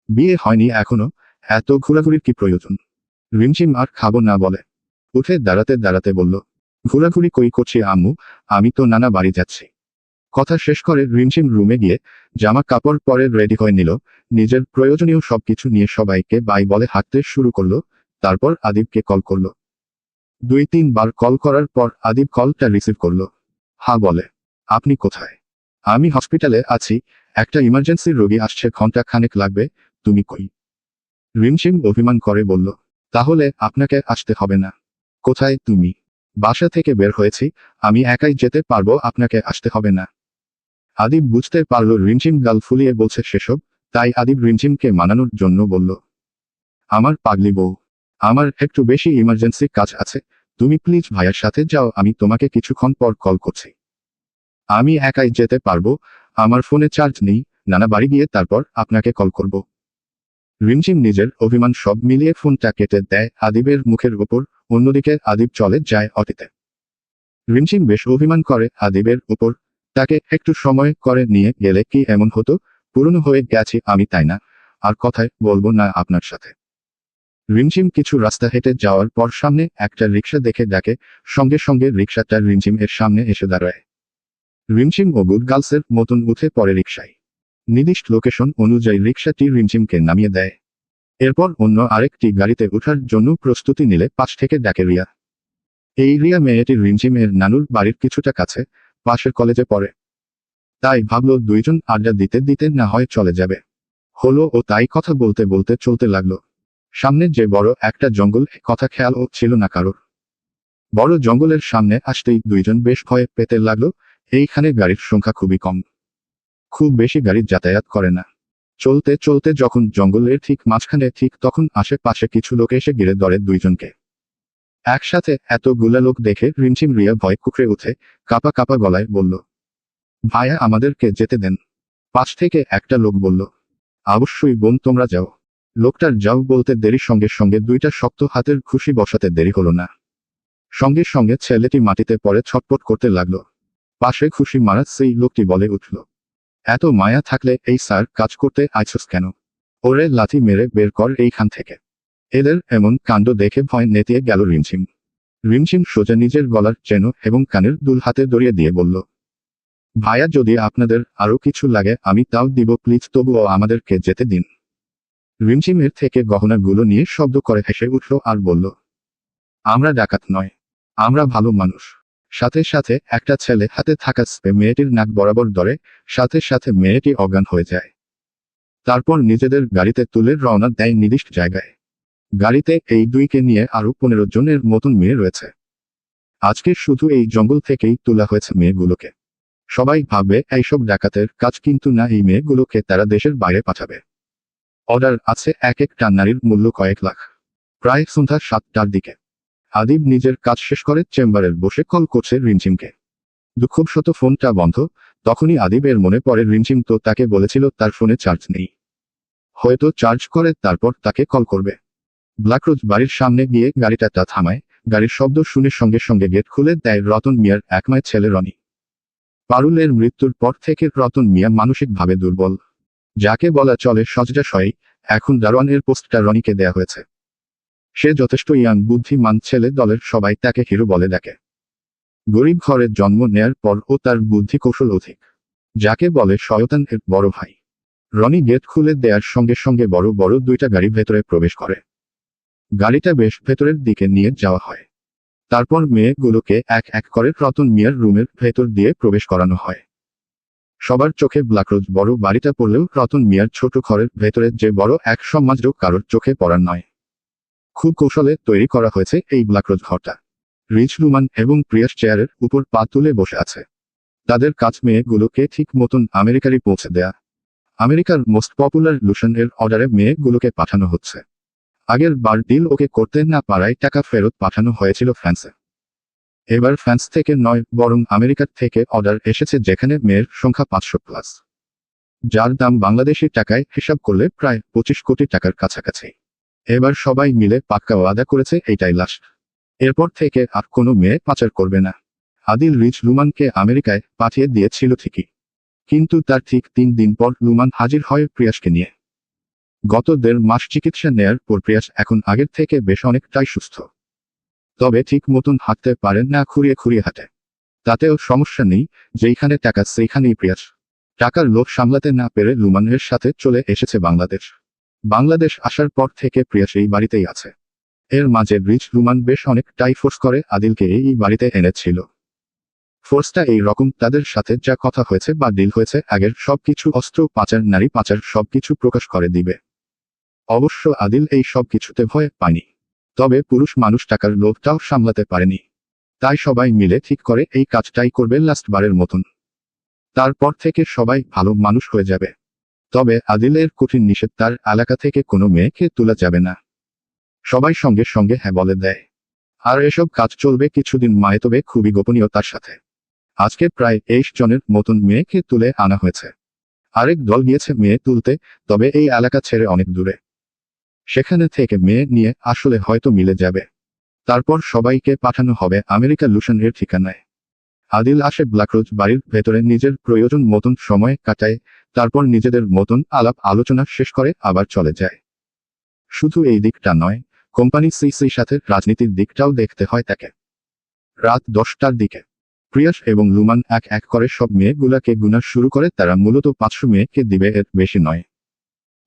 বিয়ে হয়নি এখনো, এত ঘোরাঘুরির কি প্রয়োজন? রিমঝিম আর খাবো না বলে উঠে দাঁড়াতে দাঁড়াতে বলল, ঘোরাঘুরি কই করছি আম্মু, আমি তো নানা বাড়ি যাচ্ছি। কথা শেষ করে রিমঝিম রুমে গিয়ে জামা কাপড় পরে রেডি হয়ে নিল, নিজের প্রয়োজনীয় সবকিছু নিয়ে সবাইকে বাই বলে হাঁটতে শুরু করলো। তারপর আদিবকে কল করলো। 2-3 বার কল করার পর আদিব কলটা রিসিভ করলো। হ্যাঁ বলে, আপনি কোথায়? আমি হসপিটালে আছি, একটা ইমার্জেন্সি রোগী আসছে, ঘন্টা খানেক লাগবে, তুমি কই? রিমঝিম অভিমান করে বলল, তাহলে আপনাকে আসতে হবে না। কোথায় তুমি? বাসা থেকে বের হয়েছি, আমি একাই যেতে পারবো, আপনাকে আসতে হবে না। আদিব বুঝতে পারল রিমঝিম গাল ফুলিয়ে বলছে সেসব, তাই আদিব রিমঝিমকে মানানোর জন্য বলল, আমার পাগলি বউ, আমার একটু বেশি ইমার্জেন্সি কাজ আছে, তুমি প্লিজ ভাইয়ের সাথে যাও, আমি তোমাকে কিছুক্ষণ পর কল করছি। আমি একাই যেতে পারবো, আমার ফোনে চার্জ নেই, নানা বাড়ি গিয়ে তারপর আপনাকে কল করব। রিমঝিম নিজের অভিমান সব মিলিয়ে ফোনটা কেটে দেয় আদিবের মুখের উপর। অন্যদিকে আদিব চলে যায় অটিতে। রিমঝিম বেশ অভিমান করে আদিবের উপর, তাকে একটু সময় করে নিয়ে গেলে কি এমন হতো, পুরনো হয়ে গেছি আমি তাই না, আর কথায় বলবো না আপনার সাথে। রিমঝিম কিছু রাস্তা হেঁটে যাওয়ার পর সামনে একটা রিক্সা দেখে ডাকে, সঙ্গে সঙ্গে রিক্সাটা রিমঝিম এর সামনে এসে দাঁড়ায়। রিমঝিম ও গুড গার্লসের মতন উঠে পড়ে রিক্সায়। নির্দিষ্ট লোকেশন অনুযায়ী রিক্সাটি রিমঝিমকে নামিয়ে দেয়। এরপর অন্য আরেকটি গাড়িতে ওঠার জন্য প্রস্তুতি নিলে পাশ থেকে ডাকে রিয়া। এই রিয়া মেয়েটি রিমঝিমের নানুর বাড়ির কিছুটা কাছে, পাশের কলেজে পড়ে। তাই ভাবলো দুইজন আড্ডা দিতে দিতে না হয় চলে যাবে। হলো ও তাই কথা বলতে বলতে চলতে লাগলো। সামনে যে বড় একটা জঙ্গল, কথা খেয়ালও ছিল না কারোর। বড় জঙ্গলের সামনে আসতেই দুইজন বেশ ভয় পেতে লাগলো। এইখানে গাড়ির সংখ্যা খুবই কম, খুব বেশি গাড়ি যাতায়াত করে না। চলতে চলতে যখন জঙ্গলের ঠিক মাঝখানে, ঠিক তখন আশেপাশে কিছু লোক এসে ঘিরে ধরে দুইজনকে। একসাথে এতগুলা লোক দেখে রিমঝিম রিয়া ভয় কুকড়ে উঠে কাঁপা কাঁপা গলায় বলল, ভাইয়া আমাদেরকে যেতে দেন। পাশ থেকে একটা লোক বলল, অবশ্যই বোন তোমরা যাও। লোকটার যাও বলতে দেরি সঙ্গে সঙ্গে দুইটা শক্ত হাতের খুশি বসাতে দেরি হলো না। সঙ্গে সঙ্গে ছেলেটি মাটিতে পড়ে ছটপট করতে লাগলো। পাশে খুশি মারা সেই লোকটি বলে উঠল, এত মায়া থাকলে এই স্যার কাজ করতে আইছস কেন? ওরে লাথি মেরে বের কর এইখান থেকে। এদের এমন কাণ্ড দেখে ভয় নেতিয়ে গেল রিমঝিম। রিমঝিম সোজা নিজের গলার চেন এবং কানের দুল হাতে দড়িয়ে দিয়ে বলল, ভাইয়া যদি আপনাদের আরো কিছু লাগে আমি তাও দিব, প্লিজ তবুও আমাদেরকে যেতে দিন। রিমঝিমের থেকে গহনাগুলো নিয়ে শব্দ করে হেসে উঠল আর বলল, আমরা ডাকাত নয়, আমরা ভালো মানুষ। সাথে সাথে একটা ছেলে হাতে থাকা স্প্রে মেয়েটির নাক বরাবর ধরে, সাথে সাথে মেয়েটি অজ্ঞান হয়ে যায়। তারপর নিজেদের গাড়িতে তুলে রওনা দেয় নির্দিষ্ট জায়গায়। গাড়িতে এই দুইকে নিয়ে আরো 15 জনের মতন মেয়ে রয়েছে। আজকে শুধু এই জঙ্গল থেকেই তোলা হয়েছে মেয়েগুলোকে। সবাই ভাববে এইসব ডাকাতের কাজ, কিন্তু না, এই মেয়েগুলোকে তারা দেশের বাইরে পাঠাবে। অর্ডার আছে এক একটা নারীর মূল্য কয়েক লাখ। প্রায় সন্ধ্যা 7টার দিকে আদিব নিজের কাজ শেষ করে চেম্বারের বসে কল করছে রিমঝিমকে। দুঃখবশত ফোনটা বন্ধ। তখনই আদিবের মনে পড়ে রিমঝিম তো তাকে বলেছিল তার ফোনে চার্জ নেই, হয়তো চার্জ করে তারপর তাকে কল করবে। ব্ল্যাকরোজ বাড়ির সামনে গিয়ে গাড়িটা থামায়। গাড়ির শব্দ শুনে সঙ্গে সঙ্গে গেট খুলে দেয় রতন মিয়ার একমায় ছেলে রনি। পারুলের মৃত্যুর পর থেকে রতন মিয়া মানসিকভাবে দুর্বল, যাকে বলা চলে শয্যাশয়ী। এখন দারোয়ানের পোস্টটা রনিকে দেয়া হয়েছে। সে যথেষ্ট ইয়াং, বুদ্ধিমান ছেলে, দলের সবাই তাকে হিরো বলে ডাকে। গরিব ঘরে জন্ম নেয়ার পর ও তার বুদ্ধি কৌশল অধিক, যাকে বলে শয়তান এর বড় ভাই। রনি গেট খুলে দেওয়ার সঙ্গে সঙ্গে বড় বড় দুইটা গাড়ি ভেতরে প্রবেশ করে। গাড়িটা বেশ ভেতরের দিকে নিয়ে যাওয়া হয়। তারপর মেয়েগুলোকে এক এক করে রতন মিয়ার রুমের ভেতর দিয়ে প্রবেশ করানো হয়। সবার চোখে ব্ল্যাকরোজ বড় বাড়িটা পড়লেও রতন মিয়ার ছোট ঘরের ভেতরে যে বড় এক সম্মানজনক কারোর চোখে পড়ার নয়। খুব কৌশলে তৈরি করা হয়েছে এই ব্ল্যাকরোজ ঘরটা। রিচ রুমান এবং প্রিয়াস চেয়ারের উপর পা তুলে বসে আছে। তাদের কাজ মেয়েগুলোকে ঠিক মতন আমেরিকারই পৌঁছে দেয়া। আমেরিকার মোস্ট পপুলার লুশন এর অর্ডারে মেয়েগুলোকে পাঠানো হচ্ছে। আগের বার ডিল ওকে করতে না পারায় টাকা ফেরত পাঠানো হয়েছিল ফ্রান্সে। এবার ফ্রান্স থেকে নয়, বরং আমেরিকার থেকে অর্ডার এসেছে, যেখানে মেয়ের সংখ্যা 500+, যার দাম বাংলাদেশি টাকায় হিসাব করলে প্রায় 25 কোটি টাকার কাছাকাছি। এবার সবাই মিলে পাক্কা ওয়াদা করেছে এইটাই লাস্ট। এরপর থেকে আর কোনো মেয়ে পাচার করবে না। আদিল রিচ লুমানকে আমেরিকায় পাঠিয়ে দিয়েছিল ঠিকই, কিন্তু তার ঠিক 3 দিন পর লুমান হাজির হয় প্রিয়াসকে নিয়ে। গত 1.5 মাস চিকিৎসা নেয়ার পর প্রিয়াস এখন আগের থেকে বেশ অনেকটাই সুস্থ। তবে ঠিক মতন হাঁটতে পারেন না, খুঁড়িয়ে খুঁড়িয়ে হাঁটে। তাতেও সমস্যা নেই, যেইখানে টাকা সেইখানেই প্রিয়াস। টাকার লোভ সামলাতে না পেরে লুমানের সাথে চলে এসেছে বাংলাদেশ আসার পর থেকে প্রিয়াস এই বাড়িতেই আছে। এর মাঝে রিচ লুমান বেশ অনেকটাই ফোর্স করে আদিলকে এই বাড়িতে এনেছিল। ফোর্সটা এই রকম, তাদের সাথে যা কথা হয়েছে বা ডিল হয়েছে আগের সবকিছু, অস্ত্র পাচার, নারী পাচার, সবকিছু প্রকাশ করে দিবে। অবশ্য আদিল এই সব কিছুতে ভয় পায়নি। তবে পুরুষ মানুষ টাকার লোভটাও সামলাতে পারেনি। তাই সবাই মিলে ঠিক করে এই কাজটাই করবে লাস্ট বারের মতন। তারপর থেকে সবাই ভালো মানুষ হয়ে যাবে। তবে আদিলের কঠিন নিষেধ, তার এলাকা থেকে কোনো মেয়েকে তোলা যাবে না। সবাই সঙ্গে সঙ্গে হ্যাঁ বলে দেয়। আর এসব কাজ চলবে কিছুদিন মায়ে, তবে খুবই গোপনীয়তার সাথে। আজকে প্রায় 23 জনের মতন মেয়েকে তুলে আনা হয়েছে। আরেক দল গিয়েছে মেয়ে তুলতে, তবে এই এলাকা ছেড়ে অনেক দূরে। সেখানে থেকে মেয়ে নিয়ে আসলে হয়তো মিলে যাবে। তারপর সবাইকে পাঠানো হবে আমেরিকা লুশানের ঠিকানায়। আদিল আসে ব্ল্যাকরোজ বাড়ির ভেতরে, নিজের প্রয়োজন মতন সময় কাটায়, তারপর নিজেদের মতন আলাপ আলোচনা শেষ করে আবার চলে যায়। শুধু এই দিকটা নয়, কোম্পানি সিসির সাথে রাজনীতির দিকটাও দেখতে হয় তাকে। রাত 10টার দিকে প্রিয়াস এবং লুমান এক এক করে সব মেয়েগুলাকে গুনা শুরু করে। তারা মূলত 500 মেয়েকে দিবে, এর বেশি নয়।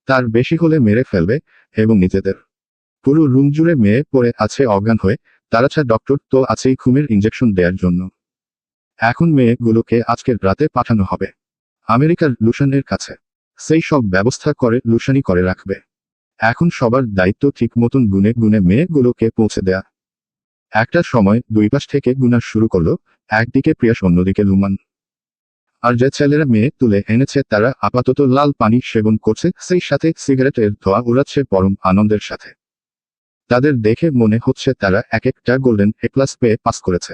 তার বেশি হলে মেরে ফেলবে। এবং নিজেদের পুরো রুম জুড়ে মেয়ে পড়ে আছে অজ্ঞান হয়ে, তাছাড়া ডক্টর তো আছেই ঘুমের ইঞ্জেকশন দেওয়ার জন্য। এখন মেয়েগুলোকে আজকের রাতে পাঠানো হবে আমেরিকার লুশানের কাছে। সেই সব ব্যবস্থা করে লুশানি করে রাখবে। এখন সবার দায়িত্ব ঠিক মতন গুনে গুনে মেয়েগুলোকে পৌঁছে দেয়া। একটা সময় দুই পাশ থেকে গুনা শুরু করলো, একদিকে প্রিয়াস, অন্যদিকে লুমান। আর যে ছেলেরা মেয়ে তুলে এনেছে তারা আপাতত লাল পানি সেবন করছে, সেই সাথে সিগারেটের ধোঁয়া উড়াচ্ছে পরম আনন্দের সাথে। তাদের দেখে মনে হচ্ছে তারা এক একটা গোল্ডেন A+ পেয়ে পাস করেছে।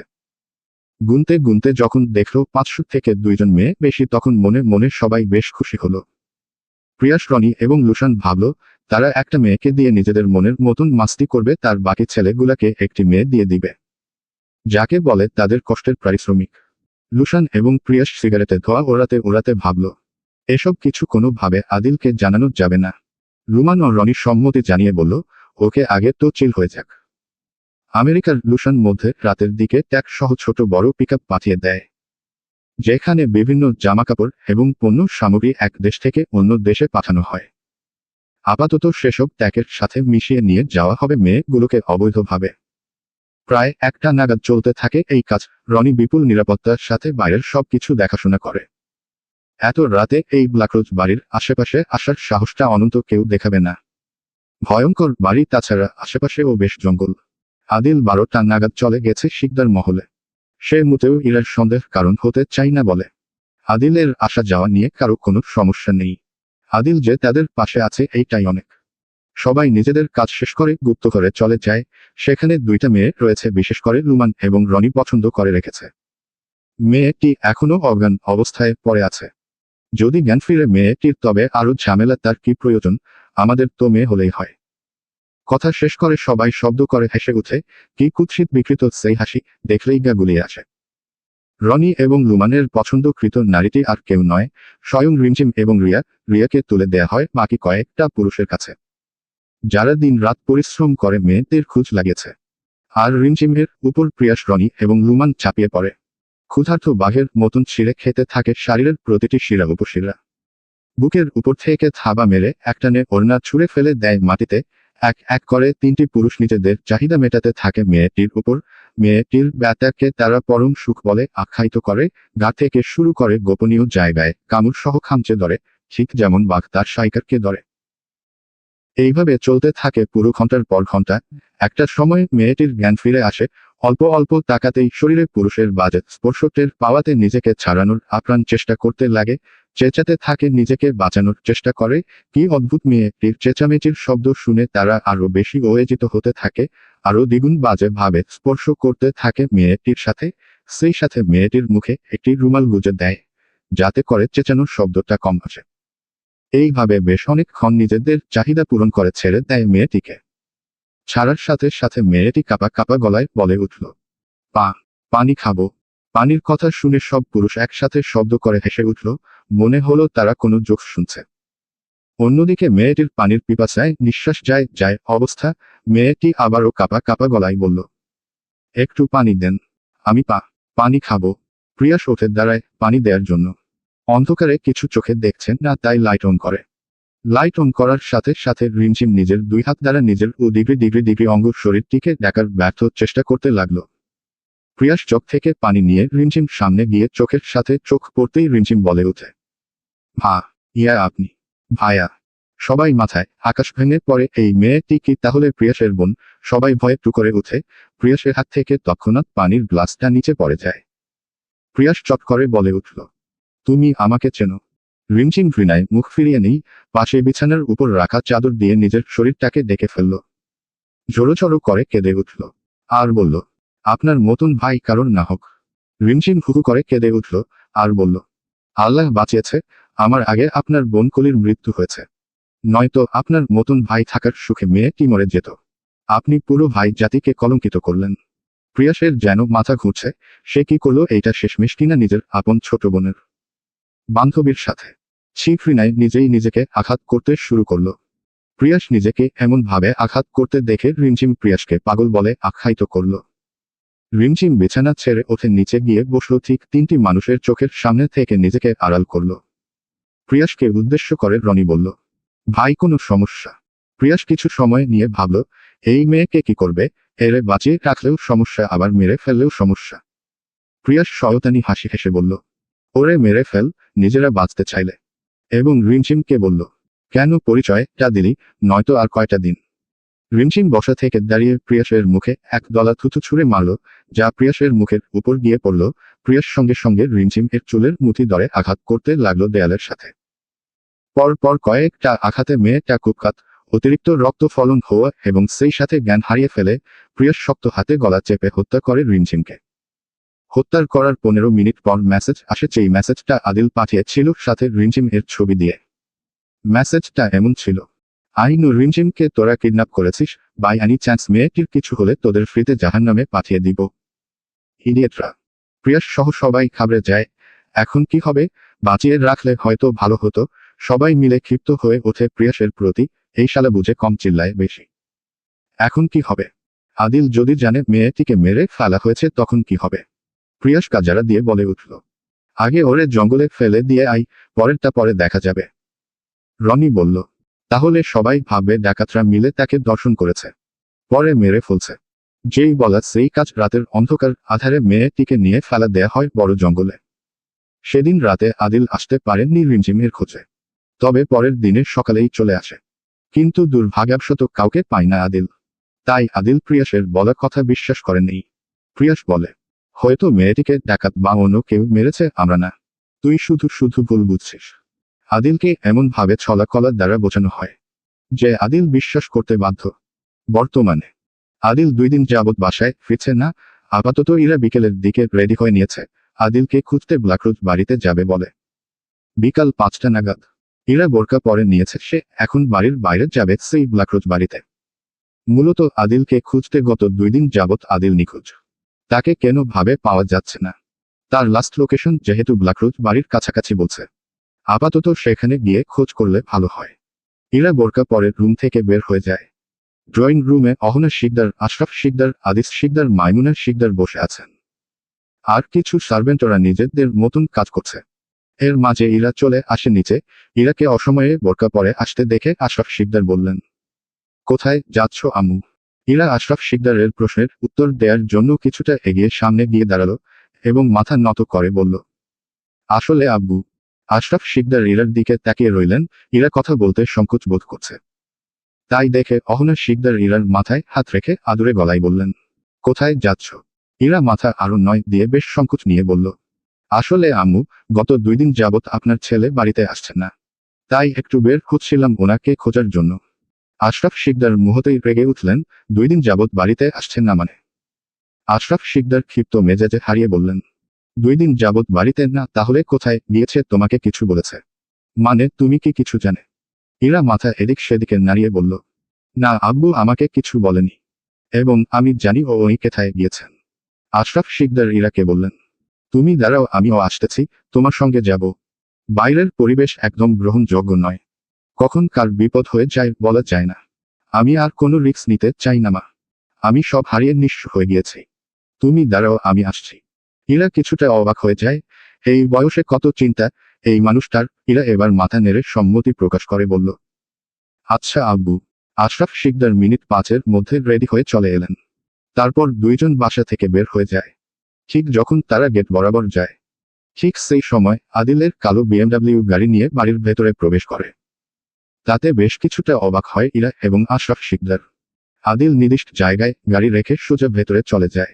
গুনতে গুনতে যখন দেখলো 500 থেকে 2 জন মেয়ে বেশি, তখন মনে মনে সবাই বেশ খুশি হলো। প্রিয়াস, রনি এবং লুশান ভাবলো তারা একটা মেয়েকে দিয়ে নিজেদের মনের মতন মাস্তি করবে, তার বাকি ছেলেগুলাকে একটি মেয়ে দিয়ে দিবে, যাকে বলে তাদের কষ্টের পারিশ্রমিক। লুশান এবং প্রিয়াস সিগারেটে ধোঁয়া ওড়াতে ওড়াতে ভাবলো এসব কিছু কোনোভাবে আদিলকে জানানো যাবে না। লুমান ও রনি সম্মতি জানিয়ে বলল, ওকে আগে তো চিল হয়ে যাক। আমেরিকার লুশান মধ্যে রাতের দিকে ট্যাগ সহ ছোট বড় পিকআপ পাঠিয়ে দেয়, যেখানে বিভিন্ন জামাকাপড় এবং পণ্য সামগ্রী এক দেশ থেকে অন্য দেশে পাঠানো হয়। আপাতত সেসব ট্যাগের সাথে মিশিয়ে নিয়ে যাওয়া হবে মেয়েগুলোকে অবৈধভাবে। প্রায় 1টা নাগাদ চলতে থাকে এই কাজ। রনি বিপুল নিরাপত্তার সাথে বাইরের সবকিছু দেখাশোনা করে। এত রাতে এই ব্ল্যাকরোজ বাড়ির আশেপাশে আসার সাহসটা অনন্ত কেউ দেখাবে না। ভয়ঙ্কর বাড়ি, তাছাড়া আশেপাশেও বেশ জঙ্গল। আদিল 12টা নাগাদ চলে গেছে শিকদার মহলে। সে মোটেও ইরার সন্দেহ কারণ হতে চাই না বলে। আদিলের আসা যাওয়া নিয়ে কারো কোনো সমস্যা নেই। আদিল যে তাদের পাশে আছে এইটাই অনেক। সবাই নিজেদের কাজ শেষ করে গুপ্ত করে চলে যায়। সেখানে 2টা মেয়ে রয়েছে, বিশেষ করে লুমান এবং রনি পছন্দ করে রেখেছে। মেয়েটি এখনো অজ্ঞান অবস্থায় পড়ে আছে। যদি জ্ঞান ফিরে মেয়েটির, তবে আরো ঝামেলা। তার কি প্রয়োজন? আমাদের তো মেয়ে হলেই হয়। কথা শেষ করে সবাই শব্দ করে হেসে উঠে। কি কুৎসিত বিকৃত সেই হাসি, দেখলেই গা গুলিয়ে আসে। রনি এবং লুমানের পছন্দকৃত নারীটি আর কেউ নয়, স্বয়ং রিমঝিম এবং রিয়াকে তুলে দেয়া হয় বাকি কয়েকটা পুরুষের কাছে, যারা দিন রাত পরিশ্রম করে মেয়েদের খোঁজ লাগিয়েছে। আর রিমঝিমের উপর প্রিয়াস, রনি এবং লুমান চাপিয়ে পড়ে। ক্ষুধার্ত বাঘের মতন ছিঁড়ে খেতে থাকে শরীরের প্রতিটি শিরা উপশিরা। বুকের উপর থেকে থাবা মেরে একটানে ওড়না ছুঁড়ে ফেলে দেয় মাটিতে। এক এক করে 3টি পুরুষ নিজেদের চাহিদা মেটাতে থাকে মেয়েটির উপর। মেয়েটির ব্যথাকে তারা পরম সুখ বলে আখ্যায়িত করে। গা থেকে শুরু করে গোপনীয় জায়গায় কামড় সহ খামচে ধরে, ঠিক যেমন বাঘ তার শিকারকে ধরে। এইভাবে চলতে থাকে পুরো ঘন্টার পর ঘন্টা। একটা সময় মেয়েটির জ্ঞান ফিরে আসে। অল্প অল্প তাকাতেই শরীরে পুরুষের বাজে স্পর্শ টের পাওয়াতে নিজেকে ছাড়ানোর আপ্রাণ চেষ্টা করতে লাগে। চেঁচাতে থাকে, নিজেকে বাঁচানোর চেষ্টা করে। কি অদ্ভুত! মেয়েটির চেঁচামেচির শব্দ শুনে তারা আরো বেশি উত্তেজিত হতে থাকে, আরো দ্বিগুণ বাজে ভাবে স্পর্শ করতে থাকে মেয়েটির সাথে। সেই সাথে মেয়েটির মুখে একটি রুমাল গুজে দেয়, যাতে করে চেঁচানোর শব্দটা কম আসে। এইভাবে বেশ অনেকক্ষণ নিজেদের চাহিদা পূরণ করে ছেড়ে দেয় মেয়েটিকে। ছাড়ার সাথে সাথে মেয়েটি কাঁপা কাঁপা গলায় বলে উঠল, পানি খাবো। পানির কথা শুনে সব পুরুষ একসাথে শব্দ করে হেসে উঠল, মনে হলো তারা কোনো জোকস শুনছে। অন্যদিকে মেয়েটির পানির পিপাসায় নিঃশ্বাস যায় যায় অবস্থা। মেয়েটি আবারও কাঁপা কাঁপা গলায় বলল, একটু পানি দেন, আমি পানি খাবো। প্রিয়াস ওঠে দাঁড়ায় পানি দেওয়ার জন্য। অন্ধকারে কিছু চোখে দেখছেন না, তাই লাইট অন করে। লাইট অন করার সাথে সাথে রিমঝিম নিজের দুই হাত দ্বারা নিজের ডিগ্রি ডিগ্রি ডিগ্রি অঙ্গ শরীরটিকে ডাকার ব্যর্থ চেষ্টা করতে লাগলো। প্রিয়াস চোখ থেকে পানি নিয়ে রিমঝিম সামনে গিয়ে চোখের সাথে চোখ পড়তেই রিমঝিম বলে উঠে, আপনি ভাইয়া। সবাই মাথায় আকাশ ভেঙে পড়ে, এই মেয়েটি কি তাহলে প্রিয়াসের বোন? সবাই ভয়ে টু করে উঠে। প্রিয়াসের হাত থেকে তৎক্ষণাৎ পানির গ্লাসটা নিচে পড়ে যায়। প্রিয়াস চট করে বলে উঠল, তুমি আমাকে চেনো? রিমঝিম ঘৃণায় মুখ ফিরিয়ে নেই, পাশে বিছানার উপর রাখা চাদর দিয়ে নিজের শরীরটাকে ডেকে ফেলল। জোরোচড়ো করে কেঁদে উঠল আর বলল, আপনার মতন ভাই কারণ না হোক। রিমঝিম হুহু করে কেঁদে উঠল আর বলল, আল্লাহ বাঁচিয়েছে, আমার আগে আপনার বোন কলির মৃত্যু হয়েছে, নয়তো আপনার মতন ভাই থাকার সুখে মেয়েটি মরে যেত। আপনি পুরো ভাই জাতিকে কলঙ্কিত করলেন। প্রিয়াসের যেন মাথা ঘুরছে, সে কি করলো এইটা শেষমেশ কিনা নিজের আপন ছোট বোনের বান্ধবীর সাথে। ঘৃণায় নিজেই নিজেকে আঘাত করতে শুরু করলো। প্রিয়াস নিজেকে এমন ভাবে আঘাত করতে দেখে রিমঝিম প্রিয়াসকে পাগল বলে আখ্যায়িত করল। রিমঝিম বিছানা ছেড়ে ওঠে, নিচে গিয়ে বসল, ঠিক তিনটি মানুষের চোখের সামনে থেকে নিজেকে আড়াল করল। প্রিয়াসকে উদ্দেশ্য করে রনি বলল, ভাই কোনো সমস্যা? প্রিয়াস কিছু সময় নিয়ে ভাবল, এই মেয়েকে কি করবে, এরে বাঁচিয়ে রাখলেও সমস্যা, আবার মেরে ফেললেও সমস্যা। প্রিয়াস শয়তানি হাসি হেসে বলল, ওরে মেরে ফেল, নিজেরা বাঁচতে চাইলে। এবং রিমঝিমকে বলল, কেন পরিচয়টা দিলি, নয়তো আর কয়টা দিন। রিমঝিম বসা থেকে দাঁড়িয়ে প্রিয়াসের মুখে এক দলা থুতু ছুঁড়ে মারল, যা প্রিয়াসের মুখের উপর গিয়ে পড়ল। প্রিয়াস সঙ্গে সঙ্গে রিমঝিম এর চুলের মুঠি ধরে আঘাত করতে লাগলো দেয়ালের সাথে। পর পর কয়েকটা আঘাতে মেয়েটা কুৎকাত, অতিরিক্ত রক্ত ফলন হওয়া এবং সেই সাথে জ্ঞান হারিয়ে ফেলে। প্রিয়াস শক্ত হাতে গলা চেপে হত্যা করে রিমঝিমকে। হত্যার করার 15 মিনিট পর মেসেজ আসে, যেই মেসেজটা আদিল পাঠিয়েছিল সাথে রিমঝিম এর ছবি দিয়ে। মেসেজটা এমন ছিল, রিমঝিমকে তোরা কিডন্যাপ করেছিস, বাই এনি চান্স মেয়েটির কিছু হলে তোদের ফ্রিতে জাহান্নামে পাঠিয়ে দিব। ইডিয়েটরা। প্রিয়াস সহ সবাই ঘাবড়ে যায়। এখন কি হবে? বাঁচিয়ে রাখলে হয়তো ভালো হতো। সবাই মিলে ক্ষিপ্ত হয়ে ওঠে প্রিয়াসের প্রতি, এই শালা বুঝে কম চিল্লায় বেশি। এখন কি হবে? আদিল যদি জানে মেয়েটিকে মেরে ফেলা হয়েছে তখন কি হবে? প্রিয়াস কাজারা দিয়ে বলে উঠল, আগে ওরে জঙ্গলে ফেলে দিয়ে আই, পরেরটা পরে দেখা যাবে। রনি বলল, তাহলে সবাই ভাববে ডাকাতরা মিলে তাকে দর্শন করেছে, পরে মেরে ফেলছে। যেই বলা সেই কাজ। রাতের অন্ধকার আধারে মেয়েটিকে নিয়ে ফেলা দেয়া হয় বড় জঙ্গলে। সেদিন রাতে আদিল আসতে পারেননি রিমঝিমের খোঁজে, তবে পরের দিনের সকালেই চলে আসে। কিন্তু দুর্ভাগ্যবশত কাউকে পায় না আদিল। তাই আদিল প্রিয়াসের বলা কথা বিশ্বাস করেনি। প্রিয়াস বলে, হয়তো মেয়েটিকে ডাকাত বা অন্য কেউ মেরেছে, আমরা না। তুই শুধু শুধু ভুল বুঝছিস। আদিলকে এমন ভাবে ছলা কলার দ্বারা বোঝানো হয় যে আদিল বিশ্বাস করতে বাধ্য। বর্তমানে আদিল 2 দিন যাবৎ বাসায় ফিরছে না। আপাতত ইরা বিকেলের দিকে রেডি হয়ে নিয়েছে, আদিলকে খুঁজতে ব্ল্যাকরোজ বাড়িতে যাবে বলে। বিকাল 5টা নাগাদ ইরা বোরকা পরে নিয়েছে, সে এখন বাড়ির বাইরে যাবে সেই ব্ল্যাকরোজ বাড়িতে। মূলত আদিলকে খুঁজতে গত 2 দিন যাবৎ আদিল নিখোঁজ। তাকে কেন ভাবে পাওয়া যাচ্ছে না। তার লাস্ট লোকেশন যেহেতু ব্ল্যাকরোজ বাড়ির কাছাকাছি বলছে, আপাতত সেখানে গিয়ে খোঁজ করলে ভালো হয়। ইরা বোরকা পরে রুম থেকে বের হয়ে যায়। ড্রয়িং রুমে অহনা শিকদার, আশরাফ শিকদার, আদিস শিকদার, মাইমুনা শিকদার বসে আছেন। আর কিছু সার্ভেন্টরা নিজেদের মতন কাজ করছে। এর মাঝে ইরা চলে আসে নিচে। ইরাকে অসময়ে বোরকা পরে আসতে দেখে আশরাফ শিকদার বললেন, কোথায় যাচ্ছ আম্মু? ইরা আশরাফ শিকদারের প্রশ্নের উত্তর দেওয়ার জন্য কিছুটা এগিয়ে সামনে গিয়ে দাঁড়ালো এবং মাথা নত করে বলল, আসলে আব্বু। আশরাফ শিকদার ইরার দিকে তাকিয়ে রইলেন। ইরা কথা বলতে সংকোচ বোধ করছে। তাই দেখে অহনা শিকদার ইরার মাথায় হাত রেখে আদুরে গলায় বললেন, কোথায় যাচ্ছ? ইরা মাথা আরো নয় দিয়ে বেশ সংকোচ নিয়ে বলল, আসলে আম্মু, গত 2 দিন যাবৎ আপনার ছেলে বাড়িতে আসছে না। তাই একটু বের হচ্ছিলাম ওনাকে খোঁজার জন্য। আশরাফ শিকদার মুহূর্তেই রেগে উঠলেন, 2 দিন যাবৎ বাড়িতে আসছেন না মানে? আশরাফ শিকদার ক্ষিপ্ত মেজাজে হারিয়ে বললেন, 2 দিন যাবৎ বাড়িতে না তাহলে কোথায় গিয়েছে, তোমাকে কিছু বলেছে? মানে তুমি কি কিছু জানে? ইরা মাথা এদিক সেদিকে নাড়িয়ে বলল, না আব্বু আমাকে কিছু বলেনি। এবং আমি জানি উনি কোথায় গিয়েছেন। আশরাফ শিকদার ইরাকে বললেন, তুমি দাঁড়াও, আমিও আসতেছি, তোমার সঙ্গে যাব। বাইরের পরিবেশ একদম গ্রহণযোগ্য নয়। কখন কার বিপদ হয়ে যায় বলা যায় না। আমি আর কোনো রিস্ক নিতে চাই না মা। আমি সব হারিয়ে নিঃস্ব হয়ে গিয়েছি। তুমি দাঁড়াও, আমি আসছি। ইরা কিছুটা অবাক হয়ে যায়, এই বয়সে কত চিন্তা এই মানুষটার। ইরা এবার মাথা নেড়ে সম্মতি প্রকাশ করে বলল, আচ্ছা আব্বু। আশরাফ শিকদার মিনিট 5-এর মধ্যে রেডি হয়ে চলে এলেন। তারপর দুইজন বাসা থেকে বের হয়ে যায়। ঠিক যখন তারা গেট বরাবর যায়, ঠিক সেই সময় আদিলের কালো বিএমডব্লিউ গাড়ি নিয়ে বাড়ির ভেতরে প্রবেশ করে। তাতে বেশ কিছুটা অবাক হয় ইরা এবং আশরাফ শিকদার। আদিল নির্দিষ্ট জায়গায় গাড়ি রেখে সোজা ভেতরে চলে যায়।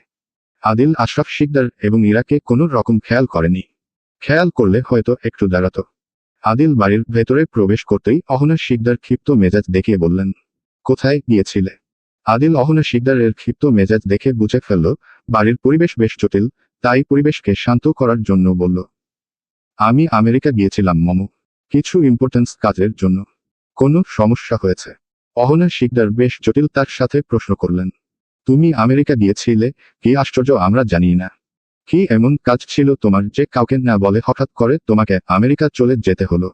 আদিল আশরাফ শিকদার এবং ইরাকে কোনো রকম খেয়াল করেনি। খেয়াল করলে হয়তো একটু দাঁড়াতো। আদিল বাড়ির ভেতরে প্রবেশ করতেই অহনা শিকদার ক্ষিপ্ত মেজাজ দেখিয়ে বললেন, কোথায় গিয়েছিলে? আদিল অহনা শিকদারের ক্ষিপ্ত মেজাজ দেখে বুঝে ফেলল, বাড়ির পরিবেশ বেশ জটিল, তাই পরিবেশকে শান্ত করার জন্য বলল, আমি আমেরিকা গিয়েছিলাম মমু। কিছু ইম্পর্টেন্স কাজের জন্য। কোনো সমস্যা হয়েছে? অহনা শিকদার বেশ জটিল তার সাথে প্রশ্ন করলেন, তুমি আমেরিকা গিয়েছিলে? কি আশ্চর্য, আমরা জানি না। কি এমন কাজ ছিল তোমার যে কাউকে না বলে হঠাৎ করে তোমাকে আমেরিকা চলে যেতে হলো?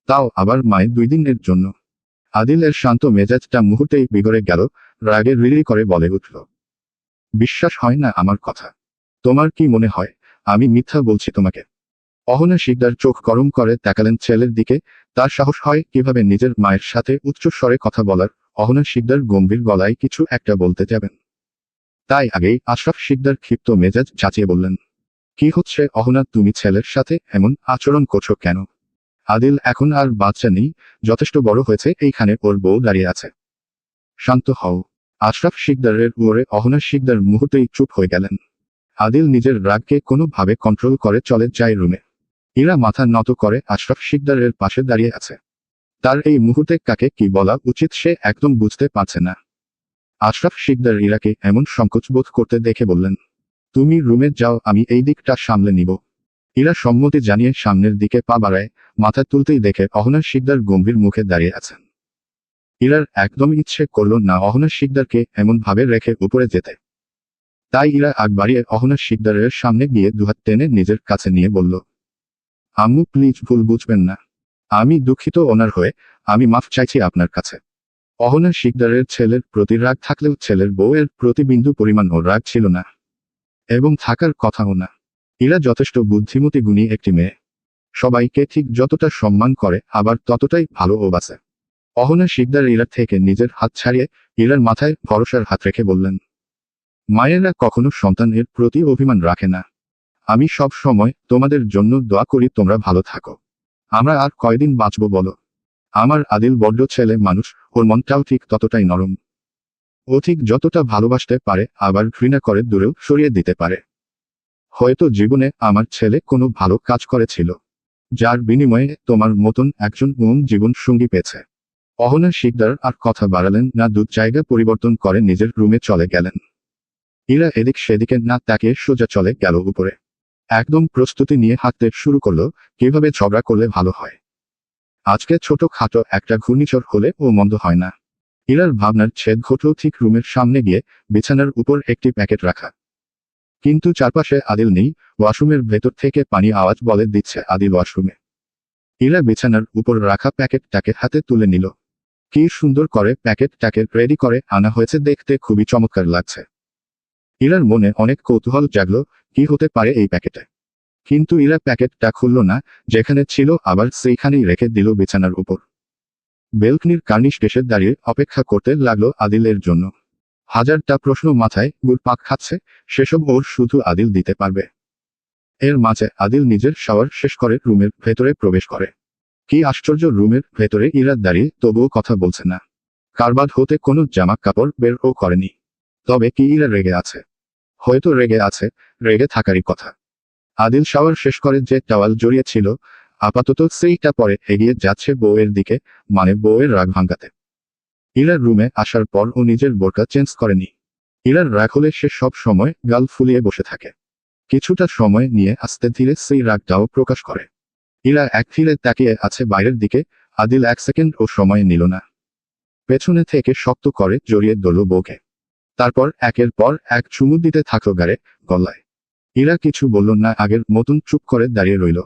তাও আবার মায়ে 2 দিনের জন্য। আদিলের শান্ত মেজাজটা মুহূর্তেই বিগড়ে গেল, রাগে রিরি করে বলে উঠল, বিশ্বাস হয় না আমার কথা? তোমার কি মনে হয় আমি মিথ্যা বলছি তোমাকে? অহনা শিকদার চোখ গরম করে তাকালেন ছেলের দিকে। তার সাহস হয় কিভাবে নিজের মায়ের সাথে উচ্চ স্বরে কথা বলার? অহনা শিকদার গম্ভীর গলায় কিছু একটা বলতে যাবেন, তাই আগেই আশরাফ শিকদার ক্ষিপ্ত মেজাজ চাচিয়ে বললেন, কি হচ্ছে অহনা, তুমি ছেলের সাথে এমন আচরণ করছো কেন? আদিল এখন আর বাচ্চা নেই, যথেষ্ট বড় হয়েছে, এইখানে ওর বউ দাঁড়িয়ে আছে। শান্ত হও। আশরাফ শিকদারের উড়ে অহনা শিকদার মুহূর্তেই চুপ হয়ে গেলেন। আদিল নিজের রাগকে কোনোভাবে কন্ট্রোল করে চলে যায় রুমে। ইরা মাথা নত করে আশরাফ শিকদারের পাশে দাঁড়িয়ে আছে। তার এই মুহূর্তে কাকে কি বলা উচিত সে একদম বুঝতে পারছে না। আশরাফ শিকদার ইরাকে এমন সংকোচ বোধ করতে দেখে বললেন, তুমি রুমে যাও, আমি এই দিকটা সামলে নিব। ইরা সম্মতি জানিয়ে সামনের দিকে পা বাড়ায়। মাথা তুলতেই দেখে অহনা শিকদার গম্ভীর মুখে দাঁড়িয়ে আছেন। ইরার একদম ইচ্ছে করল না অহনা শিকদারকে এমন ভাবে রেখে উপরে যেতে। তাই ইরা আগ বাড়িয়ে অহনা শিকদারের সামনে গিয়ে দুহাত টেনে নিজের কাছে নিয়ে বলল, আম্মু প্লিজ ভুল বুঝবেন না। আমি দুঃখিত ওনার হয়ে, আমি মাফ চাইছি আপনার কাছে। অহনা শিকদারের ছেলের প্রতি রাগ থাকলেও ছেলের বউয়ের প্রতি বিন্দু পরিমাণও রাগ ছিল না। এবং থাকার কথাও না। ইরা যথেষ্ট বুদ্ধিমতী গুণী একটি মেয়ে। সবাইকে ঠিক যতটা সম্মান করে আবার ততটাই ভালো ও বাসে। অহনা শিকদার ইরার থেকে নিজের হাত ছাড়িয়ে ইরার মাথায় ভরসার হাত রেখে বললেন, মায়েরা কখনো সন্তানের প্রতি অভিমান রাখে না। আমি সব সময় তোমাদের জন্য দোয়া করি তোমরা ভালো থাকো। আমরা আর কয়দিন বাঁচবো বলো? আমার আদিল বড্ড ছেলে মানুষ, ওর মনটাও ঠিক ততটাই নরম। ও ঠিক যতটা ভালোবাসতে পারে আবার ঘৃণা করে দূরেও সরিয়ে দিতে পারে। হয়তো জীবনে আমার ছেলে কোনো ভালো কাজ করেছিল, যার বিনিময়ে তোমার মতন একজন জীবন সঙ্গী পেয়েছে। অহনা শিকদার আর কথা বাড়ালেন না, জায়গা পরিবর্তন করে নিজের রুমে চলে গেলেন। ইরা এদিক সেদিকে না তাকিয়ে সোজা চলে গেল উপরে। একদম প্রস্তুতি নিয়ে হাঁটতে শুরু করলো, কিভাবে ঝগড়া করলে ভালো হয়। আজকে ছোট খাটো একটা ঘূর্ণিঝড় হলে ও মন্দ হয় না। ইরার ভাবনার ছেদ ঘটল ঠিক রুমের সামনে গিয়ে, বিছানার উপর একটি প্যাকেট রাখা। কিন্তু চারপাশে আদিল নেই। ওয়াশরুমের ভেতর থেকে পানি আওয়াজ বলে দিচ্ছে আদিল ওয়াশরুমে। ইরা বিছানার উপর রাখা প্যাকেটটাকে হাতে তুলে নিল। কি সুন্দর করে প্যাকেটটাকে রেডি করে আনা হয়েছে, দেখতে খুবই চমৎকার লাগছে। ইরার মনে অনেক কৌতূহল জাগলো, কি হতে পারে এই প্যাকেটে। কিন্তু ইরা প্যাকেটটা খুলল না, যেখানে ছিল আবার সেইখানেই রেখে দিল বিছানার উপর। বেলকনির কার্নিশ এসে দাঁড়িয়ে অপেক্ষা করতে লাগলো আদিলের জন্য। হাজারটা প্রশ্ন মাথায় ঘুরপাক খাচ্ছে, সেসব ওর শুধু আদিল দিতে পারবে। এর মাঝে আদিল নিজের শাওয়ার শেষ করে রুমের ভেতরে প্রবেশ করে। কি আশ্চর্য, রুমের ভেতরে ইরা দাঁড়িয়ে তবুও কথা বলছে না। কারবাদ হতে কোনো জামা কাপড় বেরও করেনি। তবে কি ইরা রেগে আছে? হয়তো রেগে আছে, রেগে থাকারই কথা। আদিল শাওয়ার শেষ করে যে টাওয়াল জড়িয়ে ছিল আপাতত সেইটা পরে এগিয়ে যাচ্ছে বউয়ের দিকে, মানে বউয়ের রাগ ভাঙাতে। ইরার রুমে আসার পর ও নিজের বোরকা চেঞ্জ করেনি। ইরার রাগ হলে সে সব সময় গাল ফুলিয়ে বসে থাকে। কিছুটা সময় নিয়ে আস্তে ধীরে সেই রাগটাও প্রকাশ করে। ইরা এক ফিরে তাকিয়ে আছে বাইরের দিকে। আদিল 1 সেকেন্ড ও সময় নিল না। পেছনে থেকে শক্ত করে জড়িয়ে ধরল বউকে। তারপর একের পর এক চুমু দিতে থাকলো গাড়ে, গলায়। ইরা কিছু বলল না, আগের মতন চুপ করে দাঁড়িয়ে রইল।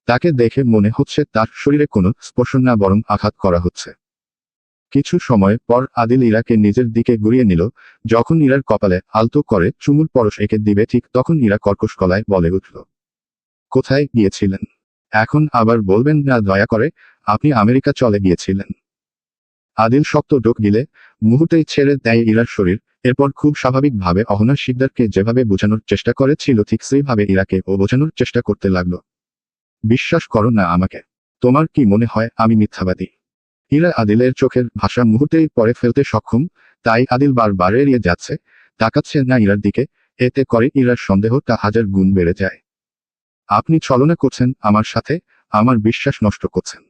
তাকে দেখে মনে হচ্ছে তার শরীরে কোনো স্পর্শ না, বরং আঘাত করা হচ্ছে। কিছু সময় পর আদিল ইরাকে নিজের দিকে ঘুরিয়ে নিল। যখন ইরার কপালে আলতো করে চুমুর পরশ এঁকে দিবে ঠিক তখন ইরা কর্কশ গলায় বলে উঠল, কোথায় গিয়েছিলেন? এখন আবার বলবেন না দয়া করে, আপনি আমেরিকা চলে গিয়েছিলেন। আদিল শক্ত ডোক গিলে মুহূর্তেই ছেড়ে দেয় ইরার শরীর। এরপর খুব স্বাভাবিকভাবে অহনা শিকদারকে যেভাবে বোঝানোর চেষ্টা করেছিল ঠিক সেইভাবে ইরাকে ও বোঝানোর চেষ্টা করতে লাগলো। বিশ্বাস করো না আমাকে। তোমার কি মনে হয় আমি মিথ্যাবাদী? ইরা আদিলের চোখের ভাষা মুহূর্তেই পরে ফেলতে সক্ষম, তাই আদিল বারবার এড়িয়ে যাচ্ছে, তাকাচ্ছে না ইরার দিকে। এতে করে ইরার সন্দেহটা 1000 গুণ বেড়ে যায়। আপনি ছলনা করছেন আমার সাথে, আমার বিশ্বাস নষ্ট করছেন।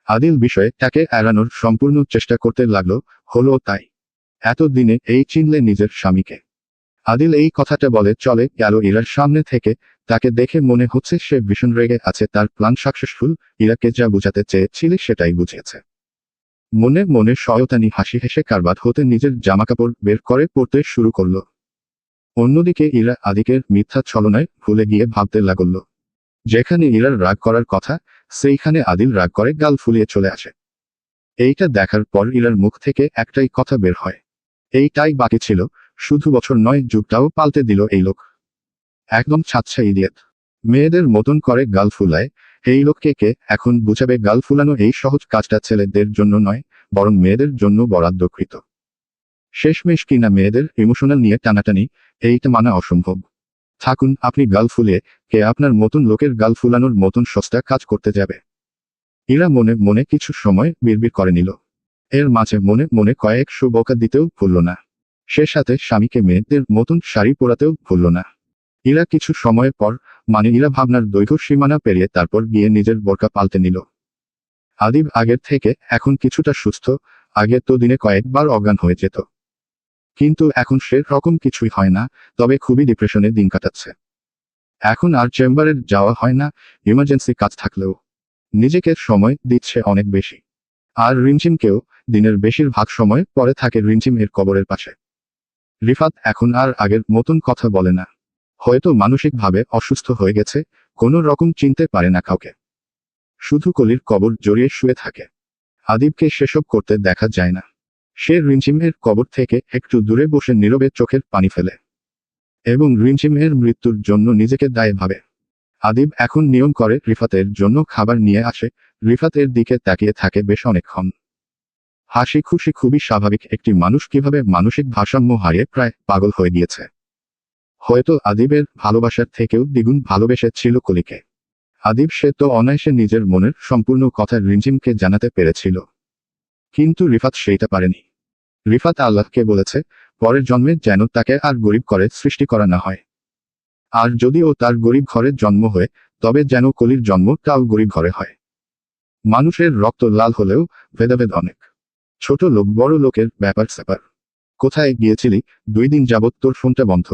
আদিল বিষয়ে তাকে এড়ানোর সম্পূর্ণ চেষ্টা করতে লাগলো, হলো তাই। এতদিনে এই চিনলে নিজের স্বামীকে। আদিল এই কথাটা বলে চলে গেল ইরার সামনে থেকে। তাকে দেখে মনে হচ্ছে সে ভীষণ রেগে আছে, তার প্ল্যান সাকসেসফুল। ইরাকে যা বুঝাতে চেয়েছিলে সেটাই বুঝিয়েছে। মনে মনে শয়তানি হাসি হেসে কারবাদ হতে নিজের জামাকাপড় বের করে পরতে শুরু করলো। অন্যদিকে ইরা আদিকের মিথ্যা ছলনায় ভুলে গিয়ে ভাবতে লাগল। যেখানে ইরার রাগ করার কথা, সেইখানে আদিল রাগ করে গাল ফুলিয়ে চলে আসে। এইটা দেখার পর ইরার মুখ থেকে একটাই কথা বের হয়, এইটাই বাকি ছিল, শুধু বছর নয় যুগটাও পাল্টে দিল এই লোক। একদম ছাচ্ছা ইডিয়েট। মেয়েদের মতন করে গাল ফুলায়, এই লোককে কে এখন বুঝাবে গাল ফুলানো এই সহজ কাজটা ছেলেদের জন্য নয়, বরং মেয়েদের জন্য বরাদ্দকৃত। শেষমেশ কিনা মেয়েদের ইমোশনাল নিয়ে টানাটানি, এইটা মানা অসম্ভব। থাকুন আপনি গাল ফুলিয়ে, কে আপনার মতন লোকের গাল ফুলানোর মতন সস্তা কাজ করতে যাবে? ইরা মনে মনে কিছু সময় বিড়বিড় করে নিল। এর মাঝে মনে মনে কয়েকশো বকা দিতেও ভুলল না। সে সাথে স্বামীকে মেয়েদের মতন শাড়ি পরাতেও ভুলল না। ইরা কিছু সময় পর, মানে ইরা ভাবনার দৈর্ঘ্য সীমানা পেরিয়ে তারপর গিয়ে নিজের বোরকা পাল্টে নিল। আদিব আগের থেকে এখন কিছুটা সুস্থ। আগে তো দিনে কয়েকবার অজ্ঞান হয়ে যেত, কিন্তু এখন সে রকম কিছুই হয় না, তবে খুবই ডিপ্রেশনে দিন কাটাচ্ছে। এখন আর চেম্বারে যাওয়া হয় না, ইমার্জেন্সি কাজ থাকলেও নিজেকে সময় দিচ্ছে অনেক বেশি। আর রিমঝিমকেও দিনের বেশিরভাগ সময় পরে থাকে রিমঝিম এর কবরের পাশে। রিফাত এখন আর আগের মতন কথা বলে না। হয়তো মানসিকভাবে অসুস্থ হয়ে গেছে, কোনো রকম চিনতে পারে না কাউকে। শুধু কলির কবর জড়িয়ে শুয়ে থাকে। আদিবকে সেসব করতে দেখা যায় না। সে রিমঝিমের কবর থেকে একটু দূরে বসে নীরবে চোখের পানি ফেলে এবং রিমঝিমের মৃত্যুর জন্য নিজেকে দায় ভাবে। আদিব এখন নিয়ম করে রিফাতের জন্য খাবার নিয়ে আসে। রিফাতের দিকে তাকিয়ে থাকে বেশ অনেকক্ষণ। হাসি খুশি খুবই স্বাভাবিক একটি মানুষ কিভাবে মানসিক ভারসাম্য হারিয়ে প্রায় পাগল হয়ে গিয়েছে। হয়তো আদিবের ভালোবাসার থেকেও দ্বিগুণ ভালোবেসে ছিল কলিকে। আদিব সে তো অনায়াসে নিজের মনের সম্পূর্ণ কথা রিমঝিমকে জানাতে পেরেছিল, কিন্তু রিফাত সেইটা পারেনি। রিফাত আল্লাহকে বলেছে পরের জন্মে যেন তাকে আর গরিব করে সৃষ্টি করা না হয়। আর যদিও তার গরিব ঘরে জন্ম হয়, তবে যেন কলির জন্ম তাও গরিব ঘরে হয়। মানুষের রক্ত লাল হলেও ভেদাভেদ অনেক। ছোট লোক বড় লোকের ব্যাপার স্যাপার। কোথায় গিয়েছিলি? 2 দিন যাবৎ তোর ফোনটা বন্ধ।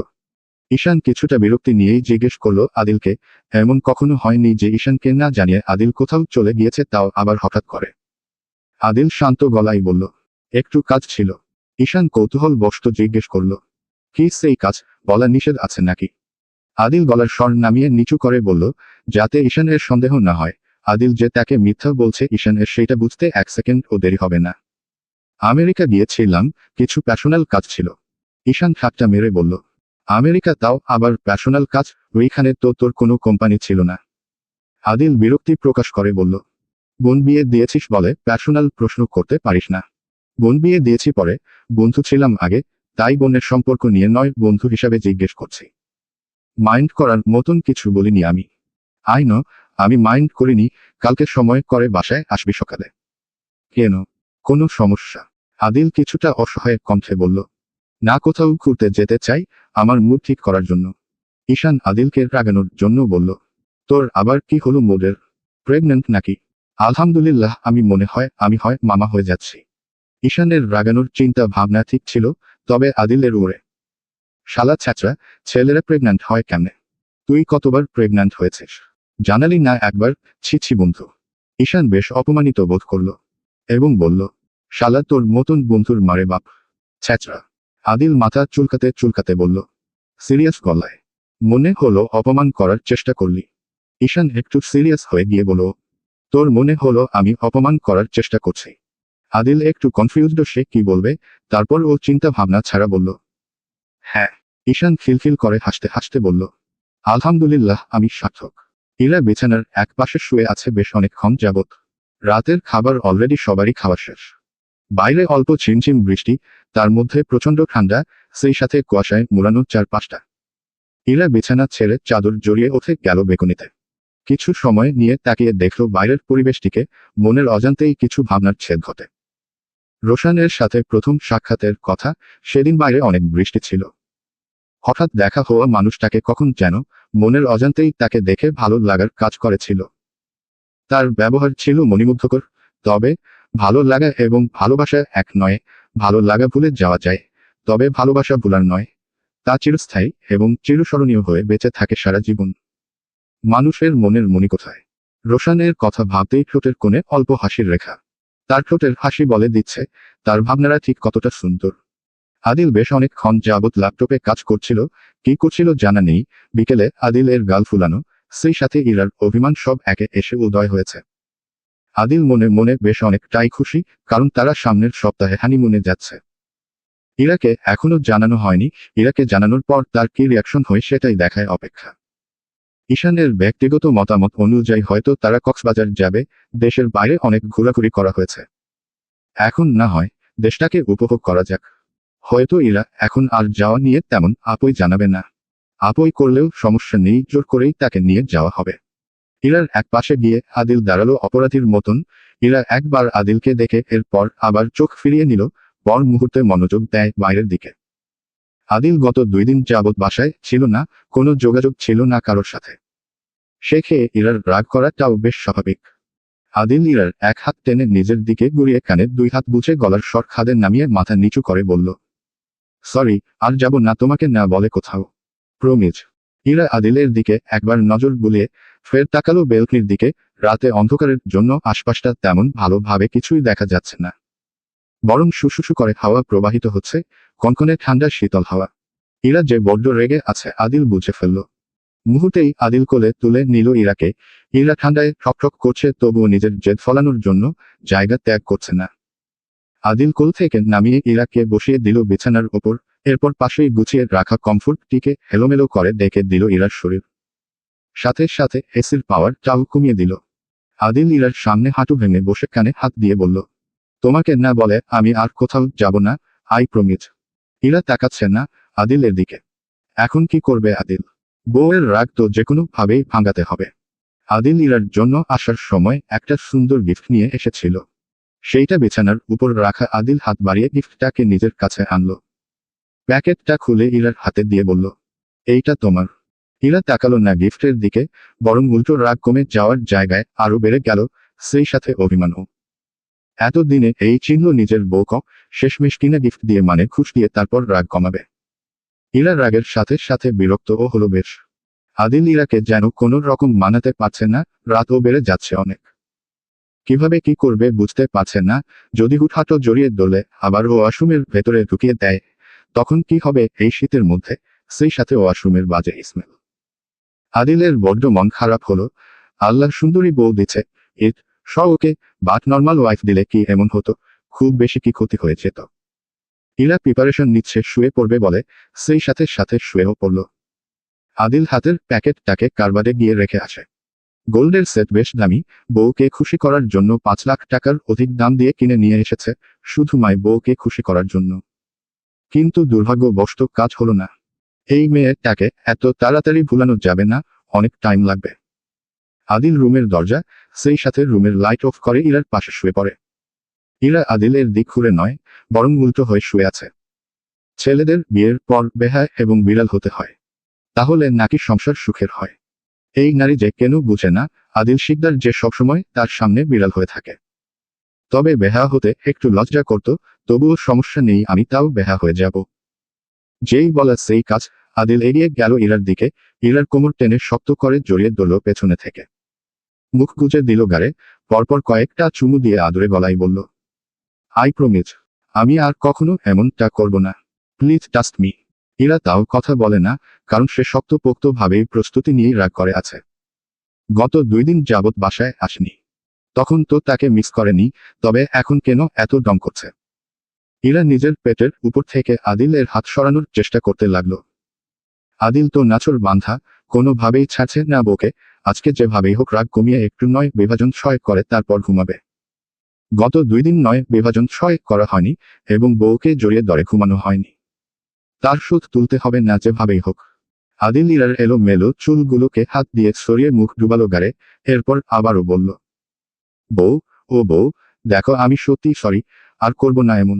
ঈশান কিছুটা বিরক্তি নিয়েই জিজ্ঞেস করলো আদিলকে। এমন কখনো হয়নি যে ঈশানকে না জানিয়ে আদিল কোথাও চলে গিয়েছে, তাও আবার হঠাৎ করে। আদিল শান্ত গলায় বলল, একটু কাজ ছিল। ঈশান কৌতূহলবশত জিজ্ঞেস করল, কি সেই কাজ? বলা নিষেধ আছে নাকি? আদিল গলার স্বর নামিয়ে নিচু করে বলল, যাতে ঈশানের সন্দেহ না হয় আদিল যে তাকে মিথ্যা বলছে, ঈশানের সেইটা বুঝতে 1 সেকেন্ডও দেরি হবে না। আমেরিকা গিয়েছিলাম, কিছু প্যাশনাল কাজ ছিল। ঈশান ঠাট্টা মেরে বলল, আমেরিকা, তাও আবার প্যাশনাল কাজ? ওইখানে তো তোর কোনো কোম্পানি ছিল না। আদিল বিরক্তি প্রকাশ করে বলল, বোন বিয়ে দিয়েছিস বলে প্যাশনাল প্রশ্ন করতে পারিস না। বোন বিয়ে দিয়েছি পরে, বন্ধু ছিলাম আগে, তাই বোনের সম্পর্ক নিয়ে নয়, বন্ধু হিসাবে জিজ্ঞেস করছি। মাইন্ড করার মতন কিছু বলিনি আমি। আই নো, আমি মাইন্ড করিনি। কালকে সময় করে বাসায় আসবি সকালে। কেন? কোনো সমস্যা? আদিল কিছুটা অসহায় কণ্ঠে বলল, না, কোথাও ঘুরতে যেতে চাই, আমার মুড ঠিক করার জন্য। ঈশান আদিলকে রাগানোর জন্য বলল, তোর আবার কি হলো মোদের? প্রেগন্যান্ট নাকি? আলহামদুলিল্লাহ, আমি মনে হয় আমি মামা হয়ে যাচ্ছি। ঈশানের রাগানোর চিন্তা ভাবনা ঠিক ছিল, তবে আদিলের ওরে শালা ছ্যাচরা, ছেলেরা প্রেগন্যান্ট হয় কেমনে? তুই কতবার প্রেগন্যান্ট হয়েছিস? জানালি না একবার? ছি ছি বন্ধু। ঈশান বেশ অপমানিত বোধ করল এবং বলল, শালা তোর মতন বন্ধুর মারে বাপ, ছ্যাচরা। আদিল মাথা চুলকাতে চুলকাতে বলল, সিরিয়াস গলায়, মনে হলো অপমান করার চেষ্টা করলি। ঈশান একটু সিরিয়াস হয়ে গিয়ে বলল, তোর মনে হলো আমি অপমান করার চেষ্টা করছি? আদিল একটু কনফিউজড, সে কি বলবে, তারপর ও চিন্তা ভাবনা ছাড়া বলল, হ্যাঁ। ঈশান খিলখিল করে হাসতে হাসতে বলল, আলহামদুলিল্লাহ, আমি সার্থক। ইরা বিছানার এক পাশে শুয়ে আছে বেশ অনেকক্ষণ যাবৎ। রাতের খাবার অলরেডি সবারই খাওয়া শেষ। বাইরে অল্প ঝিমঝিম বৃষ্টি, তার মধ্যে প্রচণ্ড ঠান্ডা, সেই সাথে কুয়াশায় মোড়ানো চারপাশটা। ইরা বিছানা ছেড়ে চাদর জড়িয়ে ওঠে গেল বেকনিতে। কিছু সময় নিয়ে তাকিয়ে দেখল বাইরের পরিবেশটিকে, মনের অজান্তেই কিছু ভাবনার ছেদ ঘটে। রোশানের সাথে প্রথম সাক্ষাতের কথা, সেদিন বাইরে অনেক বৃষ্টি ছিল। হঠাৎ দেখা হওয়া মানুষটাকে কখন যেন মনের অজান্তেই তাকে দেখে ভালো লাগার কাজ করেছিল। তার ব্যবহার ছিল মণিমুগ্ধকর, তবে ভালো লাগা এবং ভালোবাসা এক নয়। ভালো লাগা ভুলে যাওয়া যায়, তবে ভালোবাসা ভুলার নয়। তা চিরস্থায়ী এবং চিরস্মরণীয় হয়ে বেঁচে থাকে সারা জীবন। মানুষের মনের মণি কোথায়? রোশানের কথা ভাবতেই ঠোঁটের কোণে অল্প হাসির রেখা। তার ঠোঁটের হাসি বলে দিচ্ছে তার ভাবনারা ঠিক কতটা সুন্দর। আদিল বেশ অনেকক্ষণ যাবৎ ল্যাপটপে কাজ করছিল, কি করছিল জানা নেই। বিকেলে আদিলের গাল ফুলানো, সেই সাথে ইরার অভিমান সব একে এসে উদয় হয়েছে। আদিল মনে মনে বেশ অনেকটাই খুশি, কারণ তারা সামনের সপ্তাহে হানিমুনে যাচ্ছে। ইরাকে এখনো জানানো হয়নি, ইরাকে জানানোর পর তার কি রিয়াকশন হয় সেটাই দেখায় অপেক্ষা। ঈশানের ব্যক্তিগত মতামত অনুযায়ী হয়তো তারা কক্সবাজার যাবে। দেশের বাইরে অনেক ঘোরাঘুরি করা হয়েছে, এখন না হয় দেশটাকে উপভোগ করা যাক। হয়তো ইরা এখন আর যাওয়া নিয়ে তেমন আপই জানাবে না। আপই করলেও সমস্যা নেই, জোর করেই তাকে নিয়ে যাওয়া হবে। ইরার এক পাশে গিয়ে আদিল দাঁড়ালো অপরাধীর মতন। ইরা একবার আদিলকে দেখে এরপর আবার চোখ ফিরিয়ে নিল, পর মুহূর্তে মনোযোগ দেয় বাইরের দিকে। আদিল গত 2 দিন যাবৎ বাসায় ছিল না, কোনো যোগাযোগ ছিল না কারোর সাথে। সে খেয়ে ইরার রাগ করাটাও বেশ স্বাভাবিক। আদিল ইরার এক হাত টেনে নিজের দিকে ঘুরিয়ে কানে 2 হাত বুঝে গলার স্বর খাদে নামিয়ে মাথা নিচু করে বলল, সরি, আর যাব না তোমাকে না বলে কোথাও, প্রমিজ। ইরা আদিলের দিকে একবার নজর বুলিয়ে ফের তাকালো বেলকনির দিকে। রাতে অন্ধকারের জন্য আশপাশটা তেমন ভালোভাবে কিছুই দেখা যাচ্ছে না, বরং শুশুশু করে হাওয়া প্রবাহিত হচ্ছে, কনকনে ঠান্ডা শীতল হাওয়া। ইরা যে বড্ড রেগে আছে আদিল বুঝে ফেলল। মুহূর্তেই আদিল কোলে তুলে নিল ইরাকে। ইরা ঠান্ডায় ঠকঠক করছে, তবুও নিজের জেদ ফলানোর জন্য জায়গা ত্যাগ করছে না। আদিল কোল থেকে নামিয়ে ইরাকে বসিয়ে দিল বিছানার ওপর, এরপর পাশেই গুছিয়ে রাখা কমফোর্টটিকে এলোমেলো করে ডেকে দিল ইরার শরীর। সাথে সাথে এসির পাওয়ারটাও কমিয়ে দিল। আদিল ইরার সামনে হাঁটু ভেঙে বসে কানে হাত দিয়ে বলল, তোমাকে না বলে আমি আর কোথাও যাব না, আই প্রমিজ। ইরা তাকাচ্ছে না আদিলের দিকে। এখন কি করবে আদিল? বউয়ের রাগ তো যেকোনো ভাবেই ভাঙাতে হবে। আদিল ইরার জন্য আসার সময় একটা সুন্দর গিফট নিয়ে এসেছিল। সেইটা বিছানার উপর রাখা। আদিল হাত বাড়িয়ে গিফটটাকে নিজের কাছে আনলো। প্যাকেটটা খুলে ইরার হাতে দিয়ে বলল, এইটা তোমার। ইরা তাকালো না গিফটের দিকে, বরং উল্টো রাগ কমে যাওয়ার জায়গায় আরো বেড়ে গেল, সেই সাথে অভিমানও। এতদিনে এই চিহ্ন নিজের বউক শেষমেশ কিনা গিফট দিয়ে মানে খুশ দিয়ে তারপর রাগ কমাবে। ইরা রাগের সাথে সাথে বিরক্তও হলো বেশ। আদিল ইরাকে যেন কোনো রকম মানাতে পারছে না, রাতও বেড়ে যাচ্ছে অনেক। কিভাবে কি করবে বুঝতে পারছে না। যদি হুটহাটো জড়িয়ে দোলে আবার ওয়াশরুমের ভেতরে ঢুকিয়ে দেয়, তখন কি হবে এই শীতের মধ্যে, সেই সাথে ওয়াশরুমের বাজে স্মেল। আদিলের বড্ড মন খারাপ হলো। আল্লাহ সুন্দরী বউ দিচ্ছে, ইট ওকে, বাট নর্মাল ওয়াইফ দিলে কি এমন হতো? খুব বেশি কি ক্ষতি হয়ে যেত? ইরা প্রিপারেশন নিচ্ছে শুয়ে পড়বে বলে, সেই সাথে সাথে শুয়েও পড়ল। আদিল হাতের প্যাকেটটাকে কারবারে গিয়ে রেখে আসে। গোল্ডের সেট বেশ দামি, বউকে খুশি করার জন্য 5 লাখ টাকার অধিক দাম দিয়ে কিনে নিয়ে এসেছে, শুধু মাই বউকে খুশি করার জন্য। কিন্তু দুর্ভাগ্যবশত কাজ হলো না। এই মেয়েটাকে এত তাড়াতাড়ি ভুলানো যাবে না, অনেক টাইম লাগবে। আদিল রুমের দরজা, সেই সাথে রুমের লাইট অফ করে ইরার পাশে শুয়ে পড়ে। ইরা আদিলের দিক ঘুরে নয়, বরং উল্টো হয়ে শুয়ে আছে। ছেলেদের বিয়ের পর বেহায়া এবং বিড়াল হতে হয়। তাহলে নাকি সংসার সুখের হয়? এই নারী যে কেন বুঝে না আদিল শিকদার যে সবসময় তার সামনে বিড়াল হয়ে থাকে। তবে বেহা হতে একটু লজ্জা করত, তবুও সমস্যা নেই, আমি তাও বেহা হয়ে যাব। যেই বলা সেই কাজ। আদিল এগিয়ে গেল ইরার দিকে, ইরার কোমর টেনে শক্ত করে জড়িয়ে ধরল পেছনে থেকে। মুখ গুজে দিল গাড়ে, পরপর কয়েকটা চুমু দিয়ে আদরে গলায় বলল, আই প্রমিস, আমি আর কখনো এমনটা করব না। Please trust me. ইরা তাও কথা বলে না, কারণ সে শক্তপোক্ত ভাবেই প্রস্তুতি নিয়েই রাগ করে আছে। গত 2 দিন যাবৎ বাসায় আসেনি। তখন তো তাকে মিস করেনি, তবে এখন কেন এত দম করছে? ইরা নিজের পেটের উপর থেকে আদিলের হাত সরানোর চেষ্টা করতে লাগলো। আদিল তো নাছর বান্ধা, কোনোভাবেই ছাড়ছে না বউকে। আজকে যেভাবেই হোক রাগ কমিয়ে একটু নয় বিভাজন ছয় করে তারপর ঘুমাবে। গত 2 দিন নয় বিভাজন ছয় করা হয়নি, এবং বউকে জড়িয়ে ধরে ঘুমানো হয়নি। তার সুদ তুলতে হবে না যেভাবেই হোক। আদিল ইরার এলোমেলো চুলগুলোকে হাত দিয়ে সরিয়ে মুখ ডুবালো গাড়ে, এরপর আবারও বলল, বউ, ও বউ, দেখো আমি সত্যি সরি, আর করব না এমন।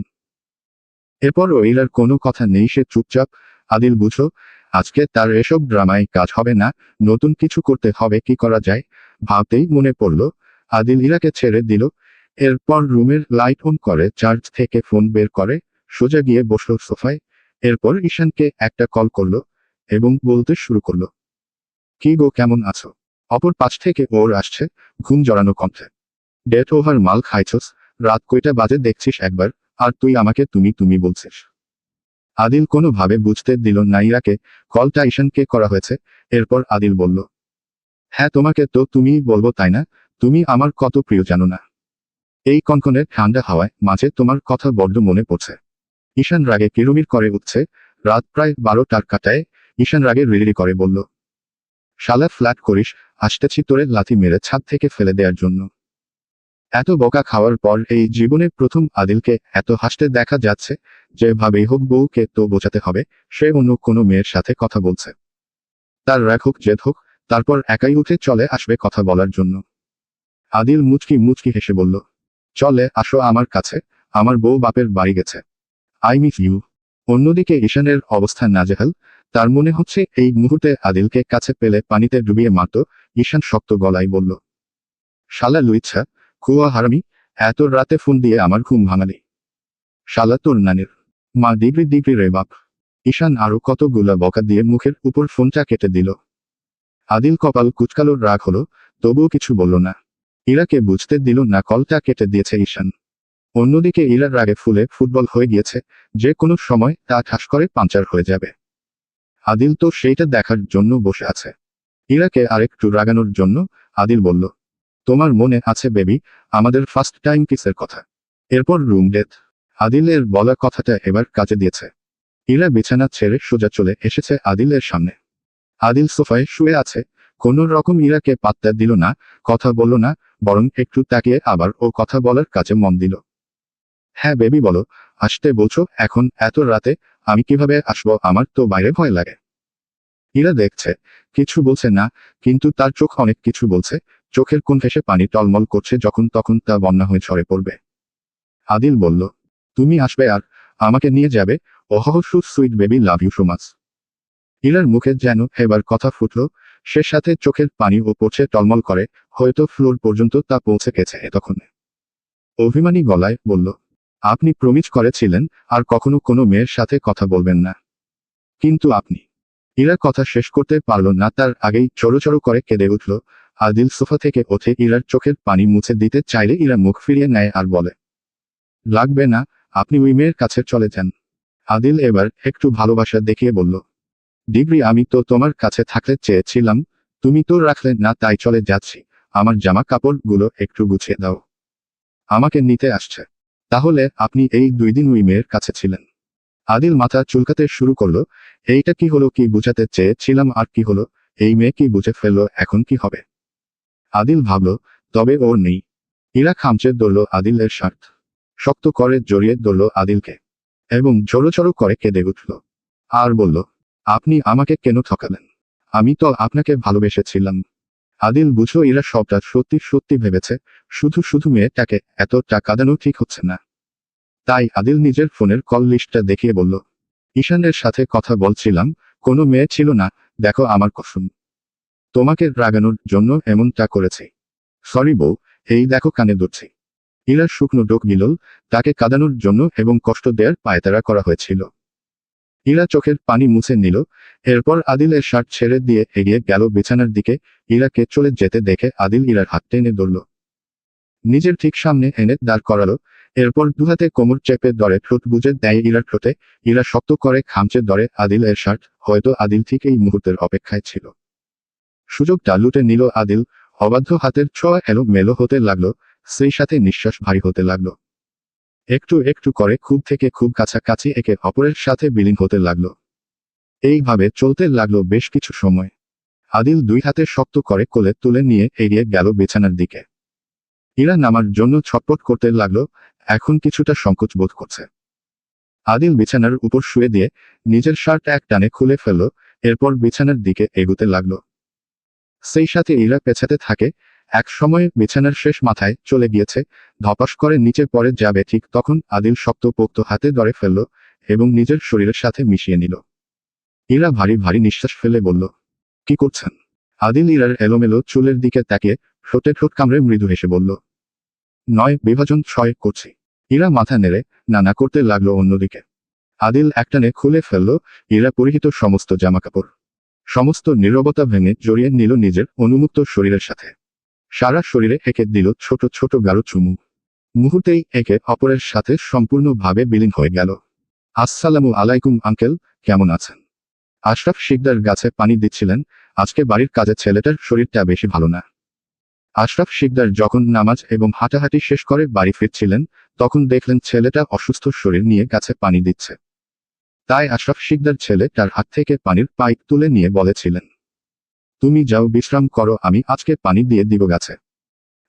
এরপর ইরার কোনো কথা নেই, সে চুপচাপ। আদিল বুঝল আজকে তার এসব ড্রামায় কাজ হবে না, নতুন কিছু করতে হবে। কি করা যায় ভাবতেই মনে পড়ল, আদিল ইরাকে ছেড়ে দিল। এরপর রুমের লাইট অন করে চার্জ থেকে ফোন বের করে সোজা গিয়ে বসল সোফায়। এরপর ঈশানকে একটা কল করলো এবং বলতে শুরু করলো, কি গো কেমন আছো? অপর পাশ থেকে ওর আসছে ঘুম জড়ানো কণ্ঠে, ডেট ওভার মাল খাইছস? রাত কয়টা বাজে দেখছিস একবার, আর তুই আমাকে তুমি তুমি বলছিস? আদিল কোনোভাবে বুঝতে দিল না ইরাকে কলটা ঈশানকে করা হয়েছে। এরপর আদিল বলল, হ্যাঁ তোমাকে তো তুমিই বলবো তাই না? তুমি আমার কত প্রিয় জানো না? এই কনকনে ঠান্ডা হাওয়ায় মাঝে তোমার কথা বড্ড মনে পড়ছে। ঈশান রাগে কিরমির করে উঠছে। রাত প্রায় 12টার কাটায়। ঈশান রাগে রিড়িড়ি করে বলল, শালা ফ্ল্যাট করিস, আসতেছি তোরে লাথি মেরে ছাদ থেকে ফেলে দেওয়ার জন্য। এত বকা খাওয়ার পর এই জীবনে প্রথম আদিলকে এত হাসতে দেখা যাচ্ছে। যেভাবেই হোক বউকে তো বোঝাতে হবে সে অন্য কোনো মেয়ের সাথে কথা বলছে। তার রাগ হোক জেদ হোক, তারপর একাই উঠে চলে আসবে কথা বলার জন্য। আদিল মুচকি মুচকি হেসে বলল, চলে আসো আমার কাছে, আমার বউ বাপের বাড়ি গেছে। I miss you. অন্যদিকে ঈশানের অবস্থা নাজেহাল। তার মনে হচ্ছে এই মুহূর্তে আদিলকে কাছে পেলে পানিতে ডুবিয়ে মারত। ঈশান শক্ত গলায় বলল, শালা লুইচ্ছা, খুয়া হারামি, এত রাতে ফোন দিয়ে আমার ঘুম ভাঙালি। শালা তোর নানির মা ডিগ্রি ডিগ্রি রে বাপ। ঈশান আরো কতগুলা বকা দিয়ে মুখের উপর ফোনটা কেটে দিল। আদিল কপাল কুচকালো, রাগ হলো, তবুও কিছু বলল না। ইরাকে বুঝতে দিল না কলটা কেটে দিয়েছে ঈশান। অন্যদিকে ইরার রাগে ফুলে ফুটবল হয়ে গিয়েছে, যে কোনো সময় তা ঠাস করে পাঞ্চার হয়ে যাবে। আদিল তো সেইটা দেখার জন্য বসে আছে। ইরাকে আরেকটু রাগানোর জন্য আদিল বলল, তোমার মনে আছে বেবি, আমাদের ফার্স্ট টাইম কিসের কথা? এরপর রুম ডেথ। আদিলের বলা কথাটা এবার কাজে দিয়েছে। ইরা বিছানা ছেড়ে সোজা চলে এসেছে আদিলের সামনে। আদিল সোফায় শুয়ে আছে, কোনো রকম ইরাকে পাত্তা দিল না, কথা বলল না, বরং একটু তাকিয়ে আবার ও কথা বলার কাজে মন দিল। হ্যাঁ বেবি বলো, আসতে বলছো এখন এত রাতে? আমি কিভাবে আসবো, আমার তো বাইরে ভয় লাগে। ইরা দেখছে কিছু বলছে না, কিন্তু তার চোখ অনেক কিছু বলছে। চোখের কোণ ঘেঁষে পানি টলমল করছে, যখন তখন তা বন্যা হয়ে ঝরে পড়বে। আদিল বলল, তুমি আসবে আর আমাকে নিয়ে যাবে? Oh sweet baby, love you so much. ইরার মুখে যেন এবার কথা ফুটল, সে সাথে চোখের পানিও পড়ছে টলমল করে, হয়তো ফ্লোর পর্যন্ত তা পৌঁছে গেছে এতক্ষণে। অভিমানী গলায় বলল, আপনি প্রমিস করেছিলেন আর কখনো কোনো মেয়ের সাথে কথা বলবেন না। কিন্তু আপনি। ইরা কথা শেষ করতে পারল না, তার আগেই চড়ো করে কেঁদে উঠল। আদিল সোফা থেকে ওঠে ইরার চোখের পানি মুছে দিতে চাইলে ইরা মুখ ফিরিয়ে নেয় আর বলে, লাগবে না, আপনি ওই মেয়ের কাছে চলে যান। আদিল এবার একটু ভালোবাসা দেখিয়ে বলল, ডিগ্রি আমি তো তোমার কাছে থাকতে চেয়েছিলাম, তুমি তো রাখলে না, তাই চলে যাচ্ছি। আমার জামা কাপড়গুলো একটু গুছিয়ে দাও, আমাকে নিতে আসছে। তাহলে আপনি এই 2 দিন ওই মেয়ের কাছে ছিলেন? আদিল মাথা চুলকাতে শুরু করলো, এইটা কি হলো, কি বুঝাতে চেয়েছিলাম আর কি হলো? এই মেয়ে কি বুঝে ফেললো, এখন কি হবে? আদিল ভাবল, তবে ওর নেই। ইরা খামচে ধরল আদিলের শার্ট, শক্ত করে জড়িয়ে ধরল আদিলকে, এবং ঝড়ো করে কেঁদে উঠল। আর বলল, আপনি আমাকে কেন ঠকালেন? আমি তো আপনাকে ভালোবেসেছিলাম। আদিল বুঝল এরা সবটা সত্যি সত্যি ভেবেছে, শুধু মেয়েটাকে এতটা কাঁদানো ঠিক হচ্ছে না। তাই আদিল নিজের ফোনের কল লিস্টটা দেখিয়ে বলল, ঈশানের সাথে কথা বলছিলাম, কোনো মেয়ে ছিল না, দেখো আমার কসম, তোমাকে রাগানোর জন্য এমনটা করেছি। সরি বউ, এই দেখো কানে ধরছি। ইরার শুকনো ডোক গিলল, তাকে কাঁদানোর জন্য এবং কষ্ট দেয়ার পায়তারা করা হয়েছিল। ইরা চোখের পানি মুছে নিল, এরপর আদিলের শার্ট ছেড়ে দিয়ে এগিয়ে গেল বিছানার দিকে। ইরাকে চলে যেতে দেখে আদিল ইরার হাত টেনে ধরল, নিজের ঠিক সামনে এনে দাঁড় করালো। এরপর দুহাতে কোমর চেপে ধরে ঠোঁট বুজে দেয় ইরার ঠোঁটে। ইরা শক্ত করে খামচে ধরে আদিলের শার্ট। হয়তো আদিল ঠিক এই মুহূর্তের অপেক্ষায় ছিল। সুযোগটা লুটে নিল আদিল। অবাধ্য হাতের ছোঁয়া এলো মেলো হতে লাগলো, সেই সাথে নিঃশ্বাস ভারী হতে লাগলো। একটু একটু করে খুব থেকে খুব কাছাকাছি একে অপরের সাথে বিলীন হতে লাগলো। এইভাবে চলতে লাগলো বেশ কিছু সময়। আদিল দুই হাতে শক্ত করে কোলে তুলে নিয়ে এগিয়ে গেল বিছানার দিকে। ইরা নামার জন্য ছটপট করতে লাগলো, এখন কিছুটা সংকোচ বোধ করছে। আদিল বিছানার উপর শুয়ে দিয়ে নিজের শার্ট এক টানে খুলে ফেলল, এরপর বিছানার দিকে এগুতে লাগলো। সেই সাথে ইরা পেছাতে থাকে। এক সময় বিছানার শেষ মাথায় চলে গিয়েছে, ধপাস করে নিচে পড়ে যাবে ঠিক তখন আদিল শক্ত পোক্ত হাতে ধরে ফেলল এবং নিজের শরীরের সাথে মিশিয়ে নিল। ইরা ভারী ভারী নিঃশ্বাস ফেলে বলল, কি করছেন? আদিল ইরার এলোমেলো চুলের দিকে তাকিয়ে ঠোঁটে ঠোঁট কামড়ে মৃদু হেসে বলল, নয়, বিভাজন ছয় করছি। ইরা মাথা নেড়ে না করতে লাগলো অন্যদিকে। আদিল একটানে খুলে ফেলল ইরা পরিহিত সমস্ত জামাকাপড়। সমস্ত নীরবতা ভেঙে জড়িয়ে নিল নিজের অনুমুক্ত শরীরের সাথে। সারা শরীরে একে দিল ছোট ছোট গাঢ় চুমু। মুহূর্তেই একে অপরের সাথে সম্পূর্ণভাবে বিলীন হয়ে গেল। আসসালামু আলাইকুম আঙ্কেল, কেমন আছেন? আশরাফ শিকদার গাছে পানি দিচ্ছিলেন। আজকে বাড়ির কাজে ছেলেটার শরীরটা বেশি ভালো না। আশরাফ শিকদার যখন নামাজ এবং হাঁটাহাঁটি শেষ করে বাড়ি ফিরছিলেন, তখন দেখলেন ছেলেটা অসুস্থ শরীর নিয়ে গাছে পানি দিচ্ছে। তাই আশরাফ শিকদার ছেলে তার হাত থেকে পানির পাইপ তুলে নিয়ে বলেছিলেন, তুমি যাও বিশ্রাম করো, আমি আজকে পানি দিয়ে দিব গাছে।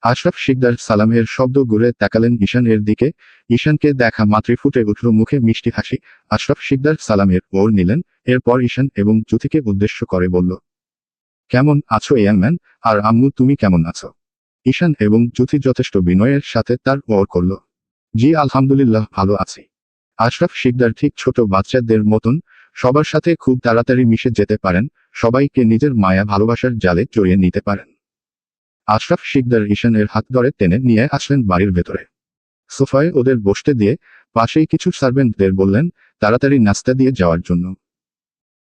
আশরাফ শিকদার সালামের শব্দ ঘুরে তাকালেন ঈশান এর দিকে। ঈশানকে দেখা মাত্রই ফুটে উঠল মুখে মিষ্টি হাসি। আশরাফ শিকদার সালামের ওর নিলেন, এরপর ঈশান এবং জ্যোতিকে উদ্দেশ্য করে বলল, কেমন আছো ইয়াং ম্যান, আর আম্মু তুমি কেমন আছো? ঈশান এবং জ্যোতি যথেষ্ট বিনয়ের সাথে তার ওর করল, জি আলহামদুলিল্লাহ ভালো আছি। আশরাফ শিকদার ঠিক ছোট বাচ্চাদের মতন সবার সাথে খুব তাড়াতাড়ি মিশে যেতে পারেন, সবাইকে নিজের মায়া ভালোবাসার জালে জড়িয়ে নিতে পারেন। আশরাফ শিকদার ঈশানের হাত ধরে টেনে নিয়ে আসলেন বাড়ির ভেতরে। সোফায় ওদের বসতে দিয়ে পাশেই কিছু সার্ভেন্টদের বললেন তাড়াতাড়ি নাস্তা দিয়ে যাওয়ার জন্য।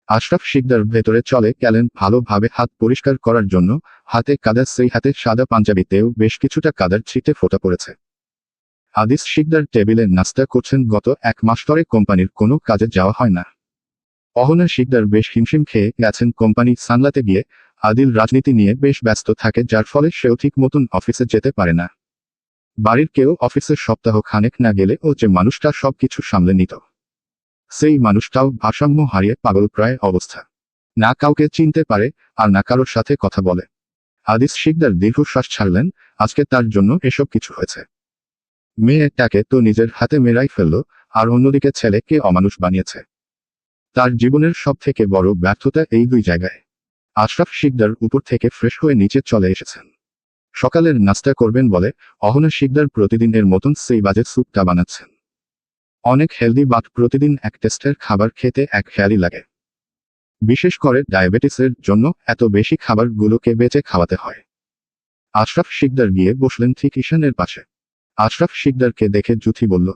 আশরাফ শিকদার ভেতরে চলে গেলেন ভালোভাবে হাত পরিষ্কার করার জন্য। হাতে কাদা, সেই হাতে সাদা পাঞ্জাবিতেও বেশ কিছুটা কাদার ছিটে ফোঁটা পড়েছে। আদিস শিকদার টেবিলে নাস্তা করছেন। গত 1 মাস ধরে কোম্পানির কোনো কাজে যাওয়া হয় না। অহনা শিকদার বেশ হিমশিম খেয়ে গেছেন কোম্পানি সামলাতে গিয়ে। আদিল রাজনীতি নিয়ে বেশ ব্যস্ত থাকে, যার ফলে সেও ঠিক মতন অফিসে যেতে পারে না। বাড়ির কেউ অফিসের সপ্তাহ খানেক না গেলে ও যে মানুষটা সবকিছু সামলে নিত, সেই মানুষটাও ভারসাম্য হারিয়ে পাগলপ্রায় অবস্থা। না কাউকে চিনতে পারে, আর না কারোর সাথে কথা বলে। আদিস শিকদার দীর্ঘশ্বাস ছাড়লেন, আজকে তার জন্য এসব কিছু হয়েছে। মেয়েটাকে তো নিজের হাতে মেরাই ফেলল, আর অন্যদিকে ছেলেকে অমানুষ বানিয়েছে। তার জীবনের সব থেকে বড় ব্যর্থতা এই দুই জায়গায়। আশরাফ শিকদার উপর থেকে ফ্রেশ হয়ে নিচে চলে এসেছেন। সকালের নাস্তা করবেন বলে অহনা শিকদার প্রতিদিনের মতন সেই বাজে স্যুপটা বানাচ্ছেন। অনেক হেলদি, বাট প্রতিদিন এক টেস্টের খাবার খেতে এক খেয়ালি লাগে। বিশেষ করে ডায়াবেটিসের জন্য এত বেশি খাবারগুলোকে বেঁচে খাওয়াতে হয়। আশরাফ শিকদার গিয়ে বসলেন ঠিক ঈশানের পাশে। আশরাফ শিকদারকে দেখে জ্যোতি বলল,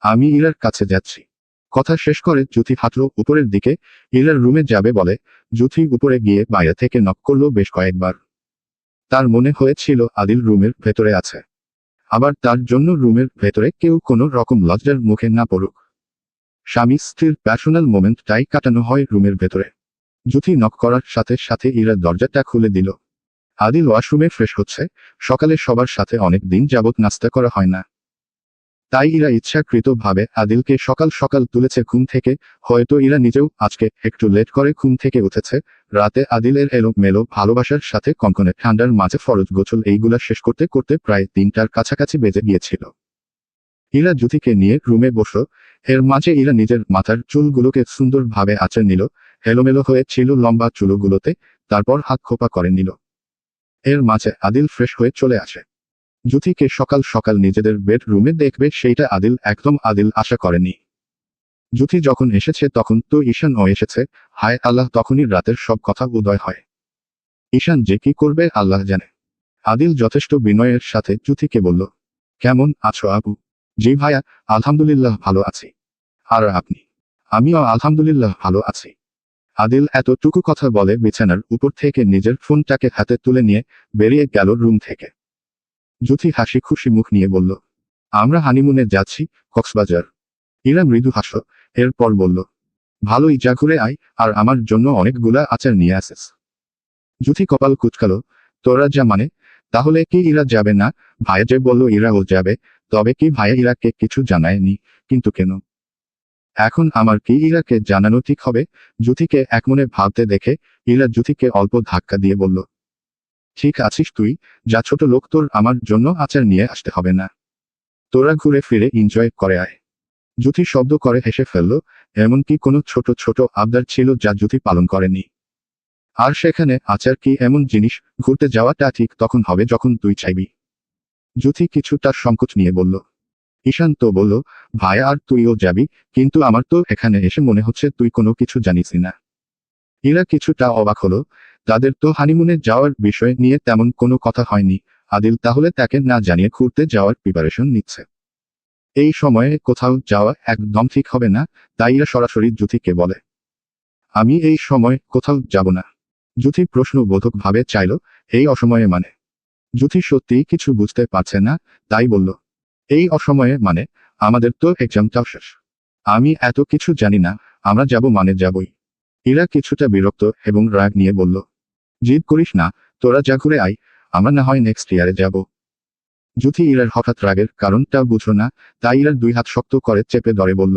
আমি ইরার কাছে যাচ্ছি। কথা শেষ করে জ্যোতি হাঁটল উপরের দিকে, ইরার রুমে যাবে বলে। জ্যোতি উপরে গিয়ে বাইরে থেকে নক করল বেশ কয়েকবার। তার মনে হয়েছিল আদিল রুমের ভেতরে আছে, আবার তার জন্য রুমের ভেতরে কেউ কোনো রকম লজ্জার মুখে না পড়ুক। স্বামী স্ত্রীর পার্সোনাল মোমেন্টটাই কাটানো হয় রুমের ভেতরে। জ্যোতি নক করার সাথে সাথে ইরা দরজাটা খুলে দিল। আদিল ওয়াশরুমে ফ্রেশ হচ্ছে। সকালে সবার সাথে অনেক দিন যাবৎ নাস্তা করা হয় না, তাই ইরা ইচ্ছাকৃতভাবে আদিলকে সকাল সকাল তুলেছে ঘুম থেকে। হয়তো ইরা নিজেও আজকে একটু লেট করে ঘুম থেকে উঠেছে। রাতে আদিলের এলো মেলো ভালোবাসার সাথে কনকনে ঠান্ডার মাঝে ফরজ গোছল এইগুলা শেষ করতে করতে প্রায় 3টার কাছাকাছি বেজে গিয়েছিল। ইরা জ্যোতিকে নিয়ে রুমে বসল। এর মাঝে ইরা নিজের মাথার চুলগুলোকে সুন্দরভাবে আঁচড়ে নিল। এলোমেলো হয়ে ছিল লম্বা চুলগুলোতে, তারপর হাত খোপা করে নিল। এর মাঝে আদিল ফ্রেশ হয়ে চলে আসে। জ্যোতিকে সকাল সকাল নিজেদের বেডরুমে দেখবে সেইটা আদিল আশা করেনি। জুথি যখন এসেছে তখন তো ঈশানও এসেছে। হায় আল্লাহ, তখনই রাতের সব কথা উদয় হয়। ঈশান যে কি করবে আল্লাহ জানে। আদিল যথেষ্ট বিনয়ের সাথে জুথিকে বলল, কেমন আছো আপু? জি ভাইয়া, আলহামদুলিল্লাহ ভালো আছি। আর আপনি? আমিও আলহামদুলিল্লাহ ভালো আছি। আদিল এতটুকু কথা বলে বিছানার উপর থেকে নিজের ফোনটাকে হাতে তুলে নিয়ে বেরিয়ে গেল রুম থেকে। জুথি হাসি খুশি মুখ নিয়ে বলল, আমরা হানিমুনে যাচ্ছি, কক্সবাজার। ইরা মৃদু হাসল, এরপর বলল, ভালোই, যা ঘুরে আয়, আর আমার জন্য অনেকগুলা আচার নিয়ে আসিস। জুথি কপাল কুঁচকালো, তোরা যা মানে, তাহলে কি ইরা যাবে না? ভাইয়া যে বলল ইরাও যাবে, তবে কি ভাইয়া ইরাকে কিছু জানায়নি? কিন্তু কেন? এখন আমার কি ইরাকে জানানো ঠিক হবে? জুথিকে একমনে ভাবতে দেখে ইরা জুথিকে অল্প ধাক্কা দিয়ে বলল, ঠিক আছিস তুই, যা ছোট লোক, তোর আমার জন্য আচার নিয়ে আসতে হবে না। তোরা ঘুরে ফিরে এনজয় করে আয়। জুথি শব্দ করে হেসে ফেলল, এমনকি কোনো ছোট ছোট আবদার ছিল যা জুথি পালন করেনি। আর সেখানে আচার কি এমন জিনিস, ঘুরতে যাওয়াটা ঠিক তখন হবে যখন তুই চাইবি। জুথি কিছুটা সংকোচ নিয়ে বলল। ঈশান তো বলল, ভাই আর তুইও যাবি, কিন্তু আমার তো এখানে এসে মনে হচ্ছে তুই কোনো কিছু জানিসই না। ইরা কিছুটা অবাক হলো, তাদের তো হানিমুনে যাওয়ার বিষয় নিয়ে তেমন কোনো কথা হয়নি। আদিল তাহলে তাকে না জানিয়ে ঘুরতে যাওয়ার প্রিপারেশন নিচ্ছে। এই সময়ে কোথাও যাওয়া একদম ঠিক হবে না, তাই ইরা সরাসরি জুথিকে বলে, আমি এই সময় কোথাও যাব না। জুথি প্রশ্নবোধক ভাবে চাইল, এই অসময়ে মানে? জুথি সত্যিই কিছু বুঝতে পারছে না, তাই বলল, এই অসময়ে মানে, আমাদের তো এক্সামটাও শেষ। আমি এত কিছু জানি না, আমরা যাব মানে যাবই। ইরা কিছুটা বিরক্ত এবং রাগ নিয়ে বলল, জিদ করিস না, তোরা যা ঘুরে আয়, আমরা না হয় নেক্সট ইয়ারে যাব। জুথি ইরার হঠাৎ রাগের কারণটা বুঝল না, তাই ইরার দুই হাত শক্ত করে চেপে ধরে বলল,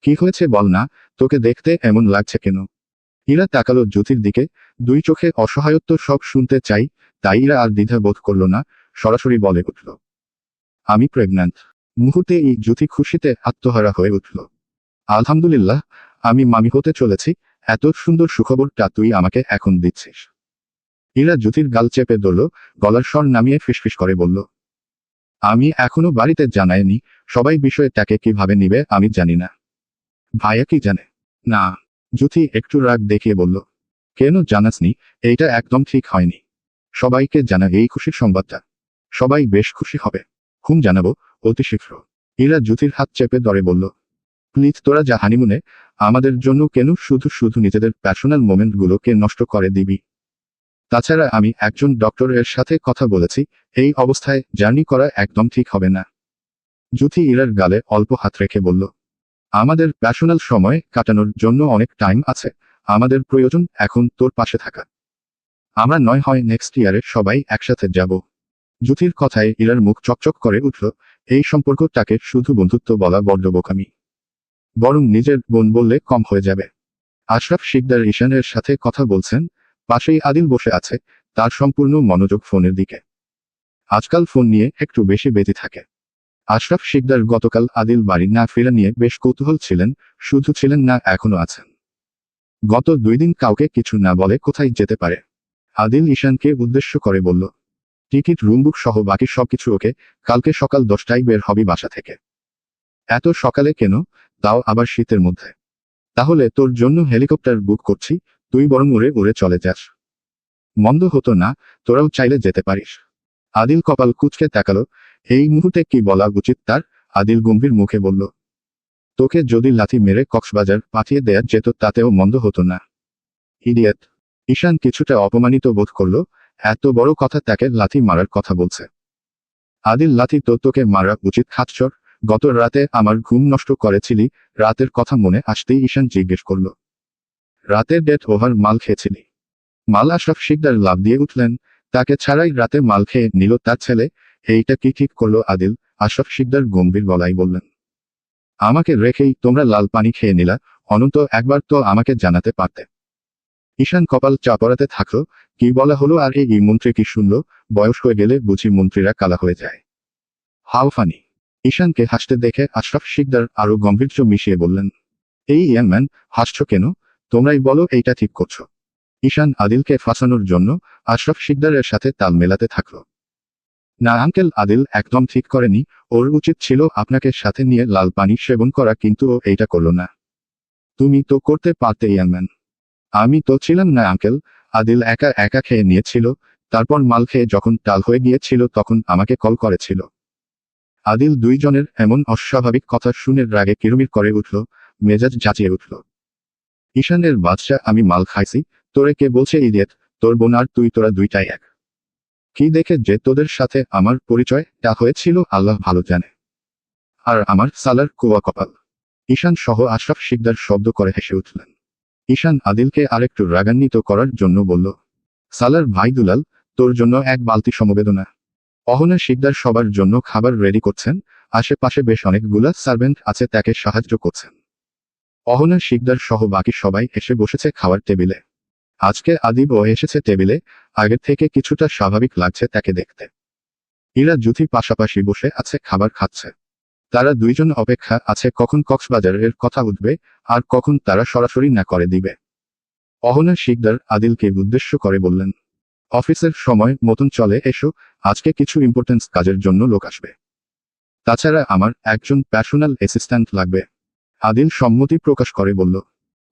কি হয়েছে বল না, তোকে দেখতে এমন লাগছে কেন? ইরা তাকালো জুথির দিকে, দুই চোখে অসহায়ত্ব সব শুনতে চাই, তাই ইরা আর দ্বিধা বোধ করল না, সরাসরি বলে উঠল, আমি প্রেগন্যান্ট। মুহূর্তে এই জুথি খুশিতে আত্মহারা হয়ে উঠল। আলহামদুলিল্লাহ, আমি মামি হতে চলেছি, এত সুন্দর সুখবরটা তুই আমাকে এখন দিচ্ছিস। ইরা জুথির গাল চেপে ধরল, গলার স্বর নামিয়ে ফিসফিস করে বলল, আমি এখনো বাড়িতে জানাইনি, সবাই বিষয়টাকে কিভাবে নিবে আমি জানি না। ভাইয়া কি জানে? না। জুথি একটু রাগ দেখিয়ে বলল, কেন জানাসনি? এইটা একদম ঠিক হয়নি। সবাইকে জানা এই খুশির সংবাদটা। সবাই বেশ খুশি হবে। জানাবো, অতি শীঘ্র। ইরা জুথির হাত চেপে ধরে বলল, প্লিজ তোরা যা হানিমুনে, আমাদের জন্য কেন শুধু শুধু নিজেদের পার্সোনাল মোমেন্টগুলোকে নষ্ট করে দিবি? তাছাড়া আমি একজন ডক্টরের সাথে কথা বলেছি, এই অবস্থায় জার্নি করা একদম ঠিক হবে না। জুথি ইরার গালে অল্প হাত রেখে বলল, আমাদের পার্সোনাল সময় কাটানোর জন্য অনেক টাইম আছে, আমাদের প্রয়োজন এখন তোর পাশে থাকা। আমরা নয় হয় নেক্সট ইয়ারে সবাই একসাথে যাব। জুথির কথায় ইরার মুখ চকচক করে উঠল, এই সম্পর্কটাকে শুধু বন্ধুত্ব বলা বড্ড বোকামি। বরং নিজের বোন বললে কম হয়ে যাবে। আশরাফ শিকদার ঈশানের সাথে কথা বলছেন, পাশেই আদিল বসে আছে, তার সম্পূর্ণ মনোযোগ ফোনের দিকে। আজকাল ফোন নিয়ে একটু বেশি ব্যস্ত থাকে। আশরাফ শিকদার গতকাল আদিল বাড়ি না ফেরা নিয়ে বেশ কৌতূহল ছিলেন, শুধু ছিলেন না, এখনো আছেন। গত 2 দিন কাউকে কিছু না বলে কোথায় যেতে পারে? আদিল ঈশানকে উদ্দেশ্য করে বলল, টিকিট, রুম বুক সহ বাকি সবকিছু ওকে, কালকে সকাল 10টায় বের হবি বাসা থেকে। এত সকালে কেন, তাও আবার শীতের মধ্যে? তাহলে তোর জন্য হেলিকপ্টার বুক করছি, তুই বরং উড়ে উড়ে চলে যাস। মন্দ হতো না, তোরাও চাইলে যেতে পারিস। আদিল কপাল কুঁচকে তাকালো, এই মুহূর্তে কি বলা উচিত তার? আদিল গম্ভীর মুখে বলল, তোকে যদি লাথি মেরে কক্সবাজার পাঠিয়ে দেয়া যেত তাতেও মন্দ হতো না। ইডিয়েট। ঈশান কিছুটা অপমানিত বোধ করল, এত বড় কথা তাকে লাথি মারার কথা বলছে। আদিল, লাথি তো তোকে মারা উচিত খাচ্চর, গত রাতে আমার ঘুম নষ্ট করেছিলি। রাতের কথা মনে আসতেই ঈশান জিজ্ঞেস করল, রাতের ডেট ওভার মাল খেয়েছিলি? মাল? আশরাফ শিকদার লাফ দিয়ে উঠলেন, তাকে ছাড়াই রাতে মাল খেয়ে নিল তার ছেলে, এইটা কি ঠিক করলো আদিল? আশরাফ শিকদার গম্ভীর গলায় বললেন, আমাকে রেখেই তোমরা লাল পানি খেয়ে নিলা, অনন্ত একবার তো আমাকে জানাতে পারতে। ঈশান কপাল চাপড়াতে থাকলো, কি বলা হলো আর এই মন্ত্রী কি শুনল? বয়স হয়ে গেলে বুঝি মন্ত্রীরা কালা হয়ে যায়। How funny. ঈশানকে হাসতে দেখে আশরাফ শিকদার আরো গম্ভীর্য মিশিয়ে বললেন, এই ইয়াং ম্যান, হাসছো কেন? তোমরাই বলো এইটা ঠিক করছো। ঈশান আদিলকে ফাঁসানোর জন্য আশরাফ শিকদারের সাথে তাল মেলাতে থাকলো। না আঙ্কেল, আদিল একদম ঠিক করেনি। ওর উচিত ছিল আপনাকে সাথে নিয়ে লাল পানি সেবন করা, কিন্তু ও এইটা করলো না। তুমি তো করতে পারতে ইয়াংম্যান। আমি তো ছিলাম না আঙ্কেল। আদিল একা একা খেয়ে নিয়েছিল, তারপর মাল খেয়ে যখন টাল হয়ে গিয়েছিল তখন আমাকে কল করেছিল। আদিল দুইজনের এমন অস্বাভাবিক কথা শুনে রাগে কিরমির করে উঠল, মেজাজ জাঁচিয়ে উঠল। ঈশানের বাদশা, আমি মাল খাইছি? তোরে কে বলছে ইডিয়েট? তোর বোন আর তুই, তোরা দুইটাই এক। কি দেখে যে তোদের সাথে আমার পরিচয়টা হয়েছিল আল্লাহ ভালো জানে। আর আমার সালার কুয়া কপাল। ঈশান সহ আশরাফ শিকদার শব্দ করে হেসে উঠলেন। ঈশান আদিলকে আরেকটু রাগান্বিত করার জন্য বলল, সালার ভাই দুলাল, তোর জন্য এক বালতি সমবেদনা। অহনা শিকদার সবার জন্য খাবার রেডি করছেন, আশেপাশে বেশ অনেকগুলা সার্ভেন্ট আছে তাকে সাহায্য করছেন। অহনা শিকদার সহ বাকি সবাই এসে বসেছে খাওয়ার টেবিলে। আজকে আদিবও এসেছে টেবিলে, আগের থেকে কিছুটা স্বাভাবিক লাগছে তাকে দেখতে। ইরা জুথি পাশাপাশি বসে আছে, খাবার খাচ্ছে। তারা দুইজন অপেক্ষা আছে কখন কক্সবাজারের কথা উঠবে, আর কখন তারা সরাসরি না করে দিবে। অহনা শিকদার আদিলকে উদ্দেশ্য করে বললেন, অফিসের সময় মতন চলে এসো, আজকে কিছু ইম্পর্টেন্স কাজের জন্য লোক আসবে। তাছাড়া আমার একজন পার্সোনাল অ্যাসিস্ট্যান্ট লাগবে। আদিল সম্মতি প্রকাশ করে বলল,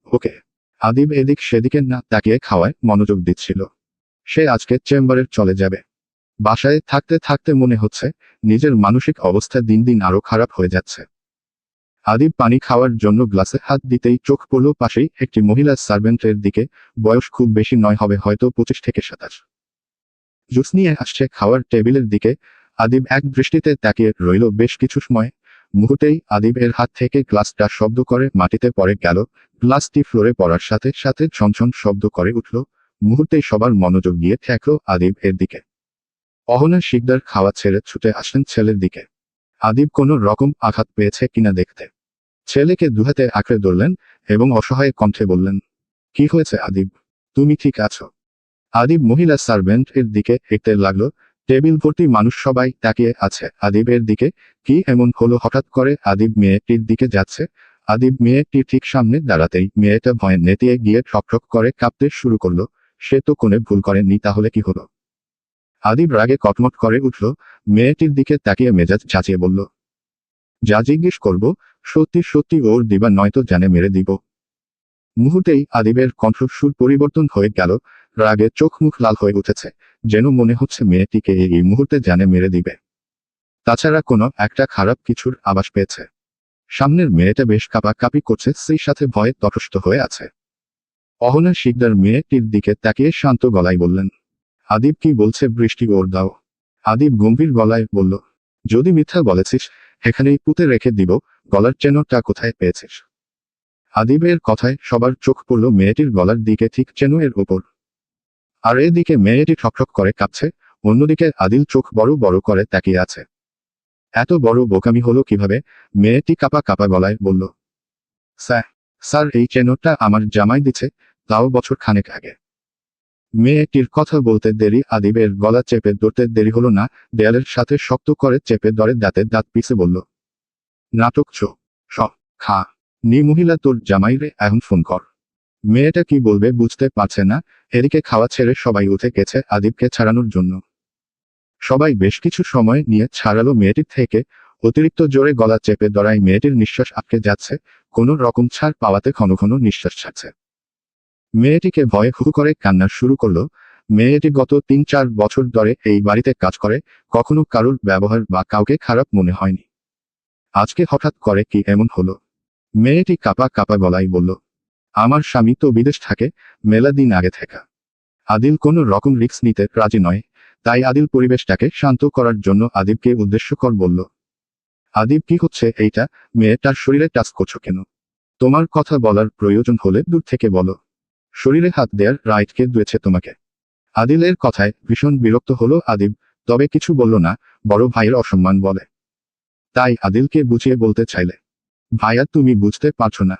ওকে। আদিব এদিক সেদিকে না তাকিয়ে খাওয়ায় মনোযোগ দিচ্ছিল। সে আজকে চেম্বারে চলে যাবে। বাসায় থাকতে থাকতে মনে হচ্ছে নিজের মানসিক অবস্থা দিন দিন আরো খারাপ হয়ে যাচ্ছে। আদিব পানি খাওয়ার জন্য গ্লাসে হাত দিতেই চোখ পড়ল পাশেই একটি মহিলা সার্ভেন্টের দিকে। বয়স খুব বেশি নয়, হবে হয়তো 25 থেকে 27। জুস নিয়ে আসছে খাওয়ার টেবিলের দিকে। আদিব এক দৃষ্টিতে তাকিয়ে রইল বেশ কিছু সময়। মুহূর্তেই আদিবের হাত থেকে গ্লাসটা শব্দ করে মাটিতে পড়ে গেল। গ্লাসটি ফ্লোরে পড়ার সাথে সাথে ঝনঝন শব্দ করে উঠল। মুহূর্তেই সবার মনোযোগ গিয়ে ঠেকল আদিব এর দিকে। অহনা শিকদার খাওয়া ছেড়ে ছুটে আসলেন ছেলের দিকে। আদিব কোনো রকম আঘাত পেয়েছে কিনা দেখতে। ছেলেকে দুহাতে আঁকড়ে ধরলেন এবং অসহায় কণ্ঠে বললেন, কি হয়েছে আদিব? তুমি ঠিক আছো? আদিব মহিলা সার্ভেন্ট এর দিকে হেঁটে লাগলো। টেবিল ভর্তি মানুষ সবাই তাকিয়ে আছে আদিবের দিকে। কি এমন হলো হঠাৎ করে আদিব মেয়েটির দিকে যাচ্ছে? আদিব মেয়েটির ঠিক সামনে দাঁড়াতেই মেয়েটা ভয়ে নেতিয়ে গিয়ে ঠকঠক করে কাঁপতে শুরু করলো। সে তো কোনো ভুল করেনি, তাহলে কি হলো? আদিব রাগে কটমট করে উঠল, মেয়েটির দিকে তাকিয়ে মেজাজ চাচিয়ে বলল, যা জিজ্ঞেস করব সত্যি সত্যি ওর দিবা, নয়তো জানে মেরে দিব। মুহূর্তেই আদিবের কণ্ঠস্বর পরিবর্তন হয়ে গেল। রাগে চোখ মুখ লাল হয়ে উঠেছে, যেন মনে হচ্ছে মেয়েটিকে এই মুহূর্তে জানে মেরে দিবে। তাছাড়া কোনো একটা খারাপ কিছুর আভাস পেয়েছে। সামনের মেয়েটা বেশ কাঁপাকাঁপি করছে, সেই সাথে ভয়ে তটস্থ হয়ে আছে। অহনা শিকদার মেয়েটির দিকে তাকিয়ে শান্ত গলায় বললেন, আদিব কি বলছে বৃষ্টি, ওর দাও। আদিব গম্ভীর গলায় বলল, যদি মিথ্যা বলেছিস এখানেই পুঁতে রেখে দিব। গলার চেনটা কোথায় পেয়েছিস? আদিবের কথায় সবার চোখ পড়ল মেয়েটির গলার দিকে, ঠিক চেনের উপর। আর এদিকে মেয়েটি ঠকঠক করে কাঁপছে, অন্যদিকে আদিল চোখ বড় বড় করে তাকিয়ে আছে। এত বড় বোকামি হলো কিভাবে? মেয়েটি কাঁপা কাঁপা গলায় বলল, স্যার এই চেনটা আমার জামাই দিছে, তাও বছর খানেক আগে। মেয়েটির কথা বলতে দেরি আদিবের গলা চেপে ধরতে দেরি হলো না। দেয়ালের সাথে শক্ত করে চেপে ধরে দাঁতে দাঁত পিষে বলল, নাটক চো স খা নি মহিলা, তোর জামাইরে এখন ফোন কর। মেয়েটা কি বলবে বুঝতে পারছে না। এদিকে খাওয়া ছেড়ে সবাই উঠে গেছে আদিবকে ছাড়ানোর জন্য। সবাই বেশ কিছু সময় নিয়ে ছাড়ালো মেয়েটির থেকে। অতিরিক্ত জোরে গলা চেপে ধরায় মেয়েটির নিঃশ্বাস আটকে যাচ্ছে। কোনো রকম ছাড় পাওয়াতে ঘন ঘন নিঃশ্বাস ছাড়ছে। মেয়েটিকে ভয়ে হু করে কান্না শুরু করলো। মেয়েটি গত 3-4 বছর ধরে এই বাড়িতে কাজ করে, কখনো কারোর ব্যবহার বা কাউকে খারাপ মনে হয়নি। আজকে হঠাৎ করে কি এমন হলো? মেয়েটি কাঁপা কাঁপা গলায় বলল, আমার স্বামী তো বিদেশ থাকে, মেলা দিন আগে থেকে। আদিল কোনো রকম রিস্ক নিতে রাজি নয়, তাই আদিল পরিবেশটাকে শান্ত করার জন্য আদিবকে উদ্দেশ্য কর বলল, আদিব কি হচ্ছে এইটা? মেয়েটার শরীরে টাচ করছো কেন? তোমার কথা বলার প্রয়োজন হলে দূর থেকে বলো। শরীরে হাত দেয়ার রাইট কে দিয়েছে তোমাকে? আদিলের কথায় ভীষণ বিরক্ত হলো আদিব, তবে কিছু বলল না, বড় ভাইয়ের অসম্মান বলে। তাই আদিলকে বুঝিয়ে বলতে চাইলে, ভাইয়া তুমি বুঝতে পারছো না।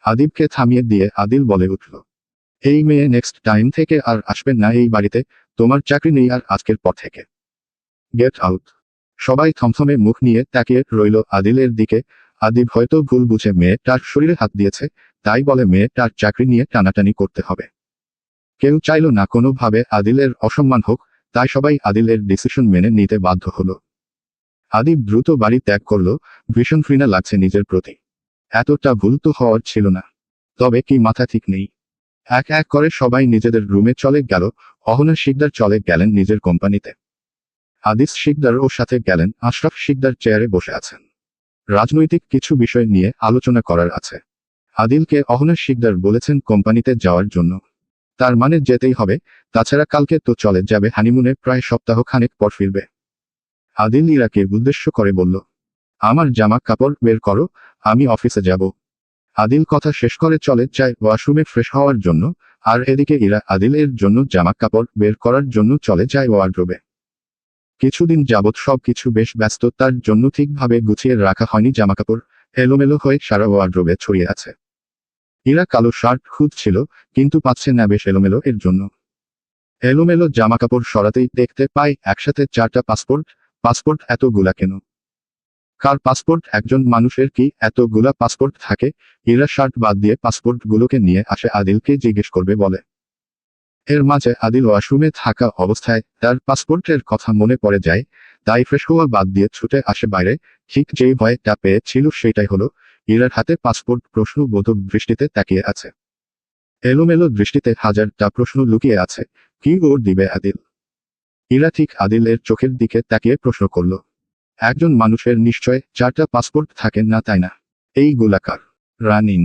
আদিবকে থামিয়ে দিয়ে আদিল বলে উঠল, এই মেয়ে নেক্সট টাইম থেকে আর আসবে না এই বাড়িতে, তোমার চাকরি নেই আর আজকের পর থেকে। Get out. সবাই থমথমে মুখ নিয়ে তাকিয়ে রইল আদিলের দিকে। আদিব হয়তো ভুল বুঝে মেয়েটার শরীরে হাত দিয়েছে, তাই বলে মেয়েটার চাকরি নিয়ে টানাটানি করতে হবে। কেউ চাইল না কোনোভাবে আদিলের অসম্মান হোক, তাই সবাই আদিলের ডিসিশন মেনে নিতে বাধ্য হলো। আদিব দ্রুত বাড়ি ত্যাগ করল, ভীষণ ঘৃণা লাগছে নিজের প্রতি। এতটা ভুল তো হওয়ার ছিল না। তবে কি মাথা ঠিক নেই? এক এক করে সবাই নিজেদের রুমে চলে গেল। অহনা শিকদার চলে গেলেন নিজের কোম্পানিতে। আদিস শিকদার ও সাথে গেলেন। আশরাফ শিকদার চেয়ারে বসে আছেন। রাজনৈতিক কিছু বিষয় নিয়ে আলোচনা করার আছে। আদিলকে অহনা শিকদার বলেছেন কোম্পানিতে যাওয়ার জন্য। তার মানে যেতেই হবে, তাছাড়া কালকে তো চলে যাবে হানিমুনে, প্রায় সপ্তাহ খানেক পর ফিরবে। আদিল ইরাকে উদ্দেশ্য করে বলল, আমার জামা কাপড় বের করো, আমি অফিসে যাব। আদিল কথা শেষ করে চলে যায় ওয়াশরুমে ফ্রেশ হওয়ার জন্য, আর এদিকে ইরা আদিলের জন্য জামা কাপড় বের করার জন্য চলে যায় ওয়ার্ড্রোবে। কিছুদিন যাবৎ সবকিছু বেশ ব্যস্ত, তার জন্য ঠিকভাবে গুছিয়ে রাখা হয়নি জামাকাপড়, এলোমেলো হয়ে সারা ওয়ার্ড্রোবে ছড়িয়ে আছে। ইরা কালো শার্ট খুঁজছিল, কিন্তু পাচ্ছে না, বেশ এলোমেলো এর জন্য। এলোমেলো জামাকাপড় সরাতেই দেখতে পায় একসাথে 4টা পাসপোর্ট। পাসপোর্ট এতগুলা কেন? কার পাসপোর্ট? একজন মানুষের কি এতগুলা পাসপোর্ট থাকে? ইরা শার্ট বাদ দিয়ে পাসপোর্টগুলোকে নিয়ে আসে, আদিলকে জিজ্ঞেস করবে বলে। এর মাঝে আদিল ওয়াশরুমে থাকা অবস্থায় তার পাসপোর্টের কথা মনে পড়ে যায়, তাই ফ্রেশ হওয়া বাদ দিয়ে ছুটে আসে বাইরে। ঠিক যেই ভয়টা পেয়েছিল সেটাই হলো, ইরার হাতে পাসপোর্ট প্রশ্নবোধক দৃষ্টিতে তাকিয়ে আছে। এলোমেলো দৃষ্টিতে হাজারটা প্রশ্ন লুকিয়ে আছে। কি ওর দিবে আদিল? ইরা ঠিক আদিলের চোখের দিকে তাকিয়ে প্রশ্ন করল, একজন মানুষের নিশ্চয় 4টা পাসপোর্ট থাকে না, তাই না? এই গোলাকার রানিং